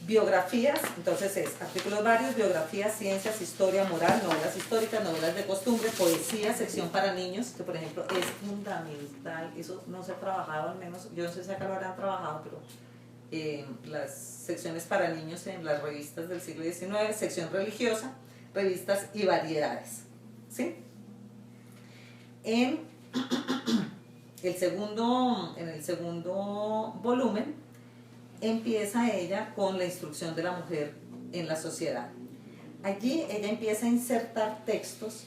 Biografías, entonces es artículos varios, biografías, ciencias, historia, moral, novelas históricas, novelas de costumbre, poesía, sección para niños, que por ejemplo es fundamental, eso no se ha trabajado, al menos, yo no sé si acá lo habrán trabajado, pero las secciones para niños en las revistas del siglo XIX, sección religiosa, revistas y variedades, ¿sí? En el segundo volumen, empieza ella con la instrucción de la mujer en la sociedad. Allí ella empieza a insertar textos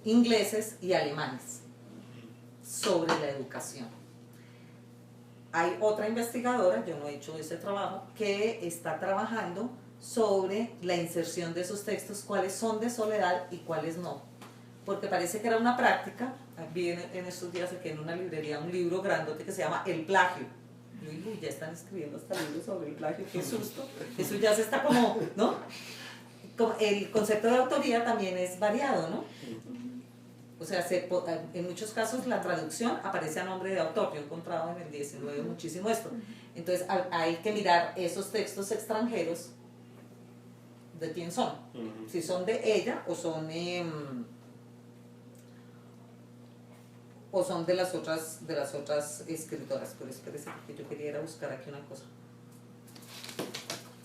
ingleses y alemanes sobre la educación. Hay otra investigadora, yo no he hecho ese trabajo, que está trabajando sobre la inserción de esos textos, cuáles son de Soledad y cuáles no. Porque parece que era una práctica. Vi en estos días aquí en una librería un libro grandote que se llama El plagio. Y yo digo, ya están escribiendo hasta libros sobre el plagio, qué susto. Eso ya se está como, ¿no? Como el concepto de autoría también es variado, ¿no? O sea, en muchos casos la traducción aparece a nombre de autor. Yo he encontrado en el 19 muchísimo esto. Entonces hay que mirar esos textos extranjeros de quién son. Si son de ella o son de las otras escritoras. Pero espérese, porque yo quería ir a buscar aquí una cosa.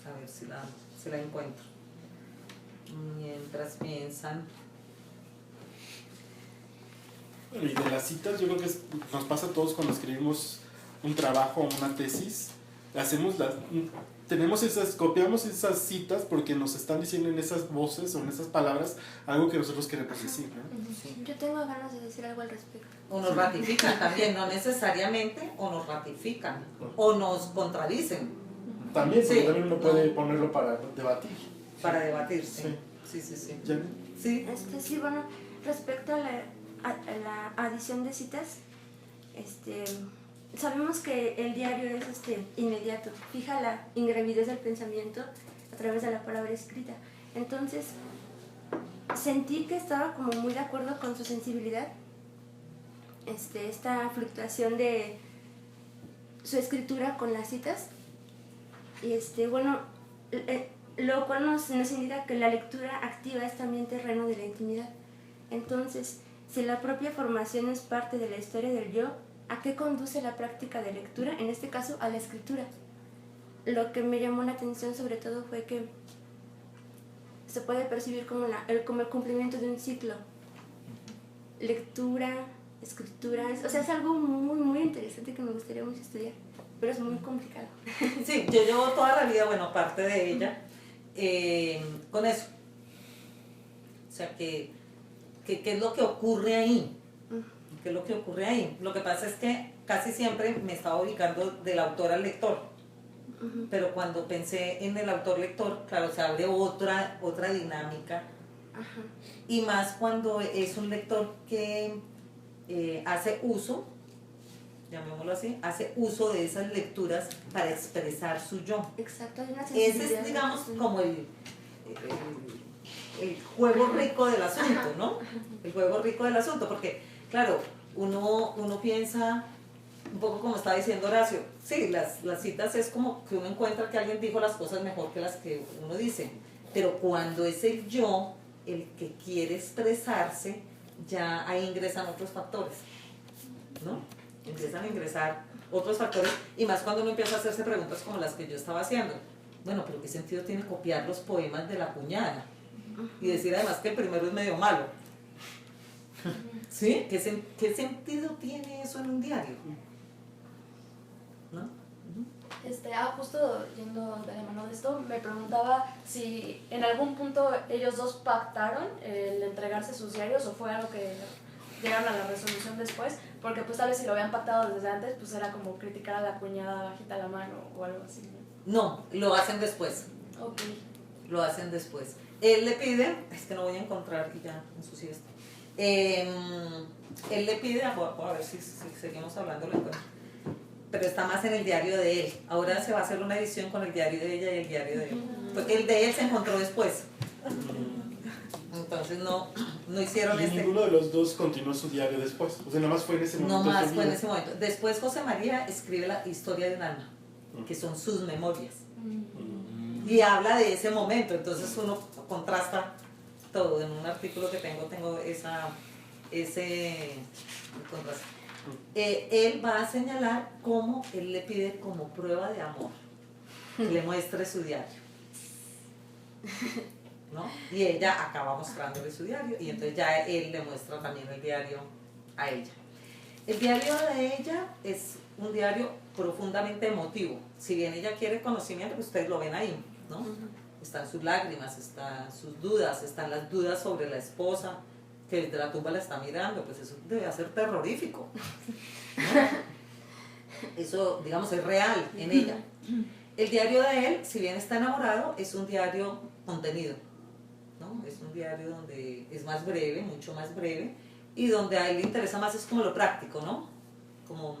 A ver si la encuentro. Mientras piensan. Bueno, y de las citas, yo creo que nos pasa a todos cuando escribimos un trabajo o una tesis. Copiamos esas citas porque nos están diciendo en esas voces o en esas palabras algo que nosotros queremos decir, ¿no? Sí. Yo tengo ganas de decir algo al respecto. O nos ratifican también, no necesariamente, o nos ratifican, o nos contradicen. También, porque Sí. también uno puede ponerlo para debatir. Para debatir, sí. Sí. Sí. ¿Ya? Sí. Sí, bueno, respecto a la adición de citas, sabemos que el diario es inmediato, fija la ingravidez del pensamiento a través de la palabra escrita. Entonces, sentí que estaba como muy de acuerdo con su sensibilidad, esta fluctuación de su escritura con las citas. Y bueno, lo cual nos indica que la lectura activa es también terreno de la intimidad. Entonces, si la propia formación es parte de la historia del yo, ¿a qué conduce la práctica de lectura? En este caso, a la escritura. Lo que me llamó la atención sobre todo fue que se puede percibir como el cumplimiento de un ciclo. Lectura, escritura, o sea, es algo muy, muy interesante que me gustaría mucho estudiar, pero es muy complicado. Sí, yo llevo toda la vida, bueno, parte de ella, con eso. O sea, ¿qué es lo que ocurre ahí? ¿Qué es lo que ocurre ahí? Lo que pasa es que casi siempre me estaba ubicando del autor al lector. Pero cuando pensé en el autor-lector, claro, se abre otra dinámica. Ajá. Y más cuando es un lector que hace uso, llamémoslo así, hace uso de esas lecturas para expresar su yo. Exacto, hay una Ese sensibilidad. es, digamos, como el juego rico del asunto, ¿no? El juego rico del asunto, porque, claro, uno piensa, un poco como estaba diciendo Horacio, sí, las citas es como que uno encuentra que alguien dijo las cosas mejor que las que uno dice, pero cuando es el yo el que quiere expresarse, ya ahí ingresan otros factores, ¿no? Empiezan a ingresar otros factores, y más cuando uno empieza a hacerse preguntas como las que yo estaba haciendo. Bueno, pero ¿qué sentido tiene copiar los poemas de la cuñada? Y decir además que el primero es medio malo. ¿Sí? ¿Qué sentido tiene eso en un diario? ¿No? Justo yendo de la mano de esto, me preguntaba si en algún punto ellos dos pactaron el entregarse sus diarios o fue algo que llegaron a la resolución después, porque pues tal vez si lo habían pactado desde antes, pues era como criticar a la cuñada bajita la mano o algo así. No, lo hacen después. Ok. Lo hacen después. Él le pide, es que no voy a encontrar y ya ensucié esto. Él le pide, a ver si seguimos hablando, pero está más en el diario de él. Ahora se va a hacer una edición con el diario de ella y el diario de él. Porque el de él se encontró después. Entonces no hicieron Y ninguno de los dos continuó su diario después. O sea, nada más fue en ese momento. No más de su fue en vida. ese momento. Después José María escribe la historia de un alma, que son sus memorias. Y habla de ese momento. Entonces uno contrasta todo. En un artículo que tengo ese contraste. Él va a señalar cómo él le pide como prueba de amor que le muestre su diario, ¿no? Y ella acaba mostrándole su diario y entonces ya él le muestra también el diario a ella. El diario de ella es un diario profundamente emotivo. Si bien ella quiere conocimiento, pues ustedes lo ven ahí, ¿no? Están sus lágrimas, están sus dudas, están las dudas sobre la esposa, que desde la tumba la está mirando, pues eso debe ser terrorífico, ¿no? Eso, digamos, es real en ella. El diario de él, si bien está enamorado, es un diario contenido, ¿no? Es un diario donde es más breve, mucho más breve, y donde a él le interesa más es como lo práctico, ¿no? Como,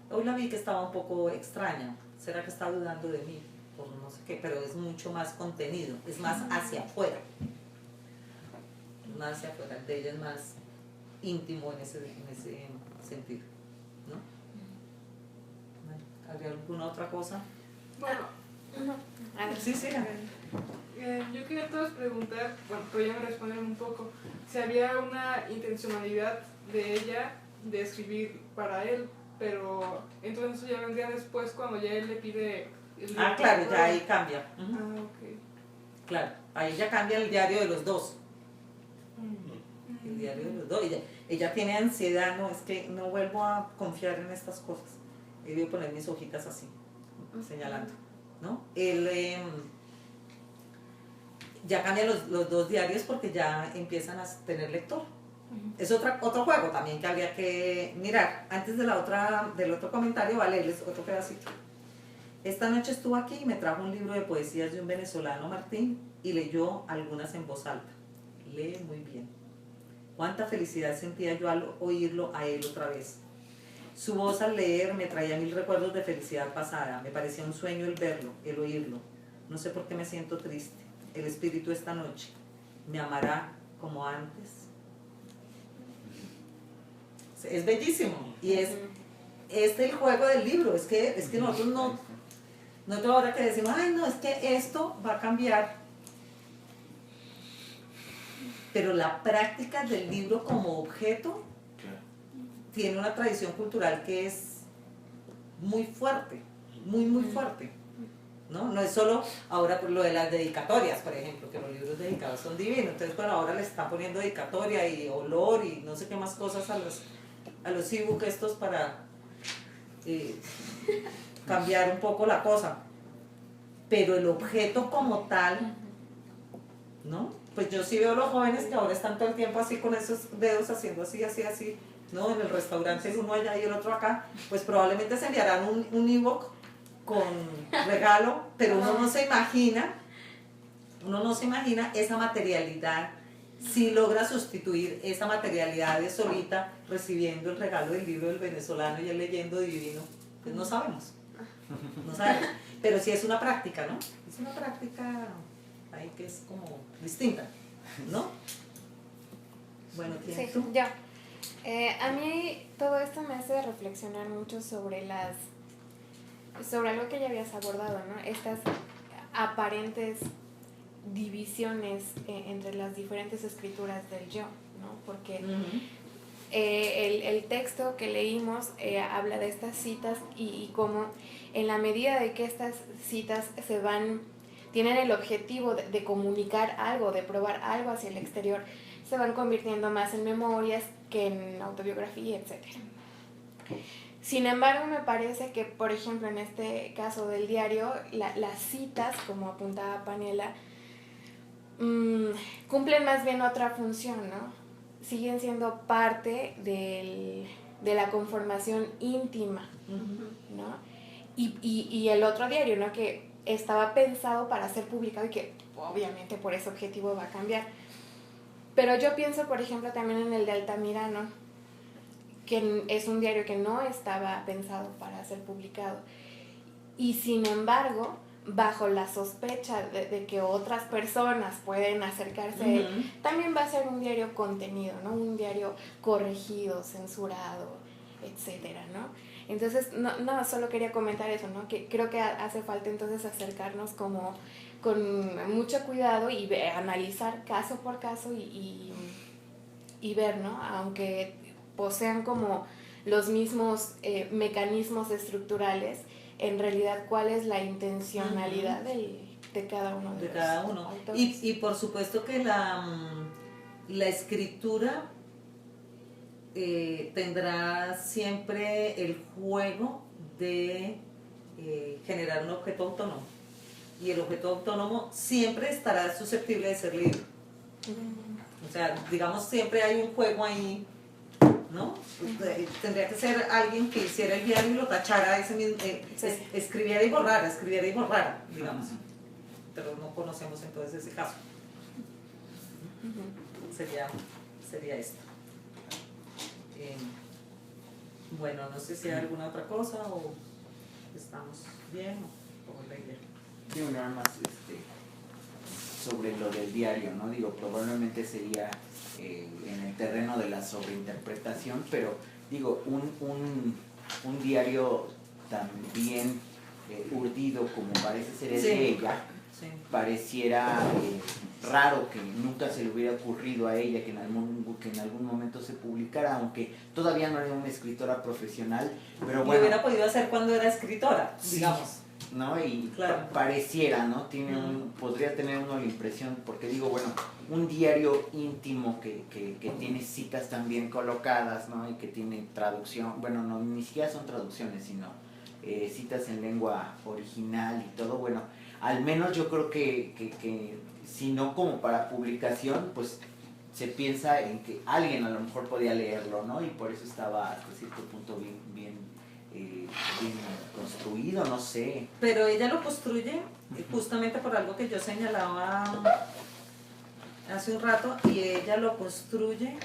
hoy la vi que estaba un poco extraña, ¿será que está dudando de mí? Por no sé qué, pero es mucho más contenido, es más hacia afuera. Más hacia afuera, el de ella es más íntimo en ese sentido, ¿no? Bueno, ¿habría alguna otra cosa? Bueno, A ver. Sí, sí. yo quería entonces preguntar, bueno, pero ya me respondieron un poco, si había una intencionalidad de ella de escribir para él, pero entonces eso ya vendría después cuando ya él le pide el libro. Ah, claro, ya ahí cambia. Ujú. Ah, ok. Claro, ahí ya cambia el diario de los dos. El diario de los dos. Ella tiene ansiedad, no, es que no vuelvo a confiar en estas cosas. Y voy a poner mis hojitas así, señalando, ¿no? Él ya cambia los dos diarios porque ya empiezan a tener lector. Es otro juego también que habría que mirar. Antes del otro comentario, va a leerles otro pedacito. Esta noche estuvo aquí y me trajo un libro de poesías de un venezolano, Martín, y leyó algunas en voz alta. Lee muy bien. Cuánta felicidad sentía yo al oírlo a él otra vez. Su voz al leer me traía 1000 recuerdos de felicidad pasada. Me parecía un sueño el verlo, el oírlo. No sé por qué me siento triste. El espíritu esta noche me amará como antes. Es bellísimo. Y es el juego del libro. Es que nosotros nosotros ahora que decimos, ay no, es que esto va a cambiar. Pero la práctica del libro como objeto tiene una tradición cultural que es muy fuerte, muy fuerte, ¿no? No es solo ahora por lo de las dedicatorias, por ejemplo, que los libros dedicados son divinos, entonces bueno, ahora le están poniendo dedicatoria y olor y no sé qué más cosas a los ebook estos para cambiar un poco la cosa, pero el objeto como tal, ¿no? Pues yo sí veo a los jóvenes que ahora están todo el tiempo así con esos dedos haciendo así, ¿no? En el restaurante el uno allá y el otro acá, pues probablemente se enviarán un ebook con regalo, pero uno no se imagina esa materialidad, si logra sustituir esa materialidad de solita recibiendo el regalo del libro del venezolano y él leyendo divino, pues no sabemos, pero sí es una práctica, ¿no? Es una práctica ahí que es como distinta, ¿no? Bueno, ¿quién Sí, tú? yo. A mí todo esto me hace reflexionar mucho sobre algo que ya habías abordado, ¿no? Estas aparentes divisiones entre las diferentes escrituras del yo, ¿no? Porque el texto que leímos habla de estas citas y cómo en la medida de que estas citas tienen el objetivo de comunicar algo, de probar algo hacia el exterior, se van convirtiendo más en memorias que en autobiografía, etc. Sin embargo, me parece que, por ejemplo, en este caso del diario, las citas, como apuntaba Paniela, cumplen más bien otra función, ¿no? Siguen siendo parte de la conformación íntima, ¿no? Y el otro diario, ¿no? Que estaba pensado para ser publicado y que obviamente por ese objetivo va a cambiar. Pero yo pienso, por ejemplo, también en el de Altamirano, que es un diario que no estaba pensado para ser publicado. Y sin embargo, bajo la sospecha de que otras personas pueden acercarse a él, también va a ser un diario contenido, ¿no? Un diario corregido, censurado, etcétera, ¿no? Entonces, no, solo quería comentar eso, ¿no? Que creo que hace falta entonces acercarnos como con mucho cuidado y analizar caso por caso y ver, ¿no? Aunque posean como los mismos mecanismos estructurales, en realidad cuál es la intencionalidad de cada uno de cada los uno. autores. Y por supuesto que la escritura tendrá siempre el juego de generar un objeto autónomo. Y el objeto autónomo siempre estará susceptible de ser libre. O sea, digamos, siempre hay un juego ahí ¿no? Tendría que ser alguien que hiciera el diario y lo tachara, ese mismo, escribiera y borrara, digamos. Pero no conocemos entonces ese caso. Sería esto. Bueno, no sé si hay alguna otra cosa o estamos bien o la idea. Digo, nada más sobre lo del diario, ¿no? Digo, probablemente sería en el terreno de la sobreinterpretación, pero digo, un diario tan bien urdido como parece ser el de ella, pareciera raro que nunca se le hubiera ocurrido a ella que en algún momento se publicara, aunque todavía no era una escritora profesional, pero bueno. Lo hubiera podido hacer cuando era escritora, digamos. ¿No? Y claro, pareciera, ¿no? Podría tener uno la impresión, porque digo, bueno, un diario íntimo que tiene citas también colocadas, ¿no? Y que tiene traducción, bueno, no, ni siquiera son traducciones, sino citas en lengua original y todo, bueno, al menos yo creo que si no como para publicación, pues se piensa en que alguien a lo mejor podía leerlo, ¿no? Y por eso estaba hasta cierto punto bien construido, no sé. Pero ella lo construye justamente por algo que yo señalaba hace un rato, y ella lo construye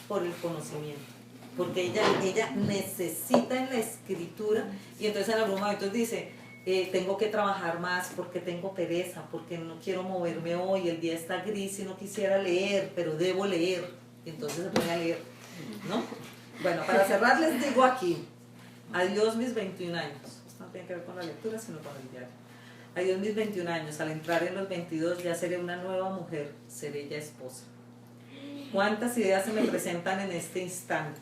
por el conocimiento, porque ella necesita en la escritura, y entonces en algunos momentos dice, tengo que trabajar más porque tengo pereza, porque no quiero moverme hoy, el día está gris y no quisiera leer, pero debo leer, y entonces se pone a leer, ¿no? Bueno, para cerrar les digo aquí, adiós mis 21 años, esto no tiene que ver con la lectura sino con el diario. Adiós mis 21 años, al entrar en los 22 ya seré una nueva mujer, seré ya esposa. Cuántas ideas se me presentan en este instante,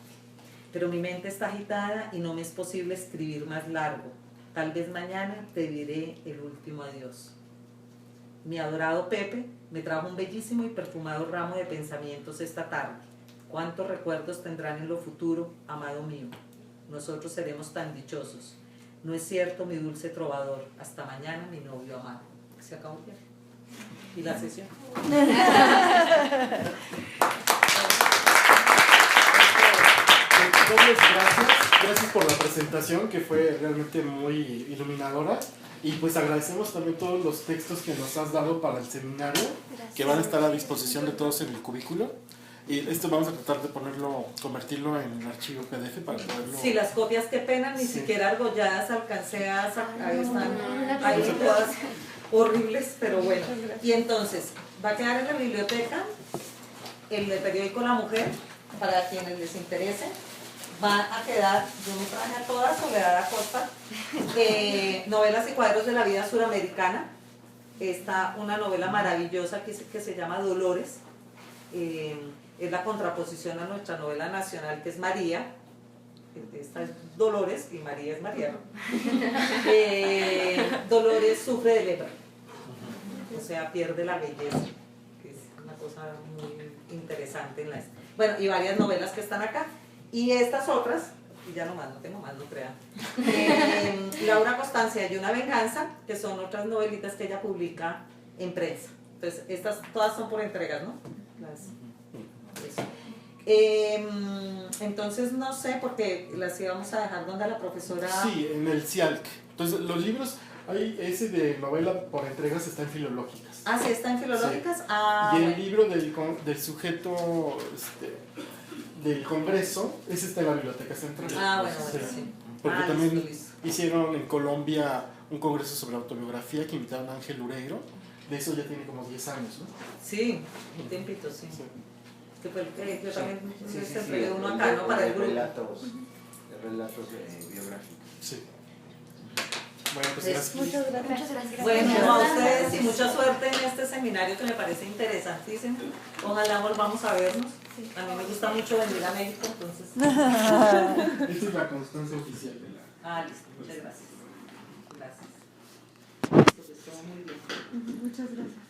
pero mi mente está agitada y no me es posible escribir más largo. Tal vez mañana te diré el último adiós. Mi adorado Pepe me trajo un bellísimo y perfumado ramo de pensamientos esta tarde. Cuántos recuerdos tendrán en lo futuro, amado mío. Nosotros seremos tan dichosos. No es cierto, mi dulce trovador. Hasta mañana, mi novio amado. Se acabó ya. ¿Y la sesión? Gracias por la presentación, que fue realmente muy iluminadora. Y pues agradecemos también todos los textos que nos has dado para el seminario, que van a estar a disposición de todos en el cubículo. Y esto vamos a tratar de convertirlo en archivo PDF para poderlo... Sí, las copias, qué pena, ni siquiera argolladas alcancé a sacar, están ahí todas horribles, pero bueno. Y entonces, va a quedar en la biblioteca el periódico La Mujer, para quienes les interese. Va a quedar, yo me traje a todas, Soledad Acosta, novelas y cuadros de la vida suramericana. Está una novela maravillosa que se llama Dolores. Es la contraposición a nuestra novela nacional, que es María. Esta es Dolores y María es María, ¿no? Dolores sufre de lepra, o sea, pierde la belleza, que es una cosa muy interesante en la... Bueno, y varias novelas que están acá. Y estas otras, y ya nomás, no tengo más, no crean. Laura Constancia y una venganza, que son otras novelitas que ella publica en prensa. Entonces, estas todas son por entregas, ¿no? Entonces, no sé, porque las íbamos a dejar donde la profesora... Sí, en el CIALC. Entonces, los libros, ese de novela por entregas está en filológicas. Ah, sí, está en filológicas. Sí. Ah, y el bueno. libro del sujeto del Congreso, ese está en la Biblioteca Central. Ah, bueno, sí. Porque también listo. hicieron en Colombia un congreso sobre autobiografía que invitaron a Ángel Ureiro. De eso ya tiene como 10 años, ¿no? Sí, un tiempito, sí. Que fue el que yo también Sí, entregué uno acá, ¿no? Para el grupo. Relatos biográficos. Sí. Bueno, pues Es, gracias. Muchas gracias. Bueno, a ustedes y mucha suerte en este seminario que me parece interesantísimo. Ojalá volvamos a vernos. A mí me gusta mucho venir a México, entonces. Esta es la constancia oficial de la... Ah, listo. Muchas gracias. Gracias. Esto estuvo muy bien. Muchas gracias.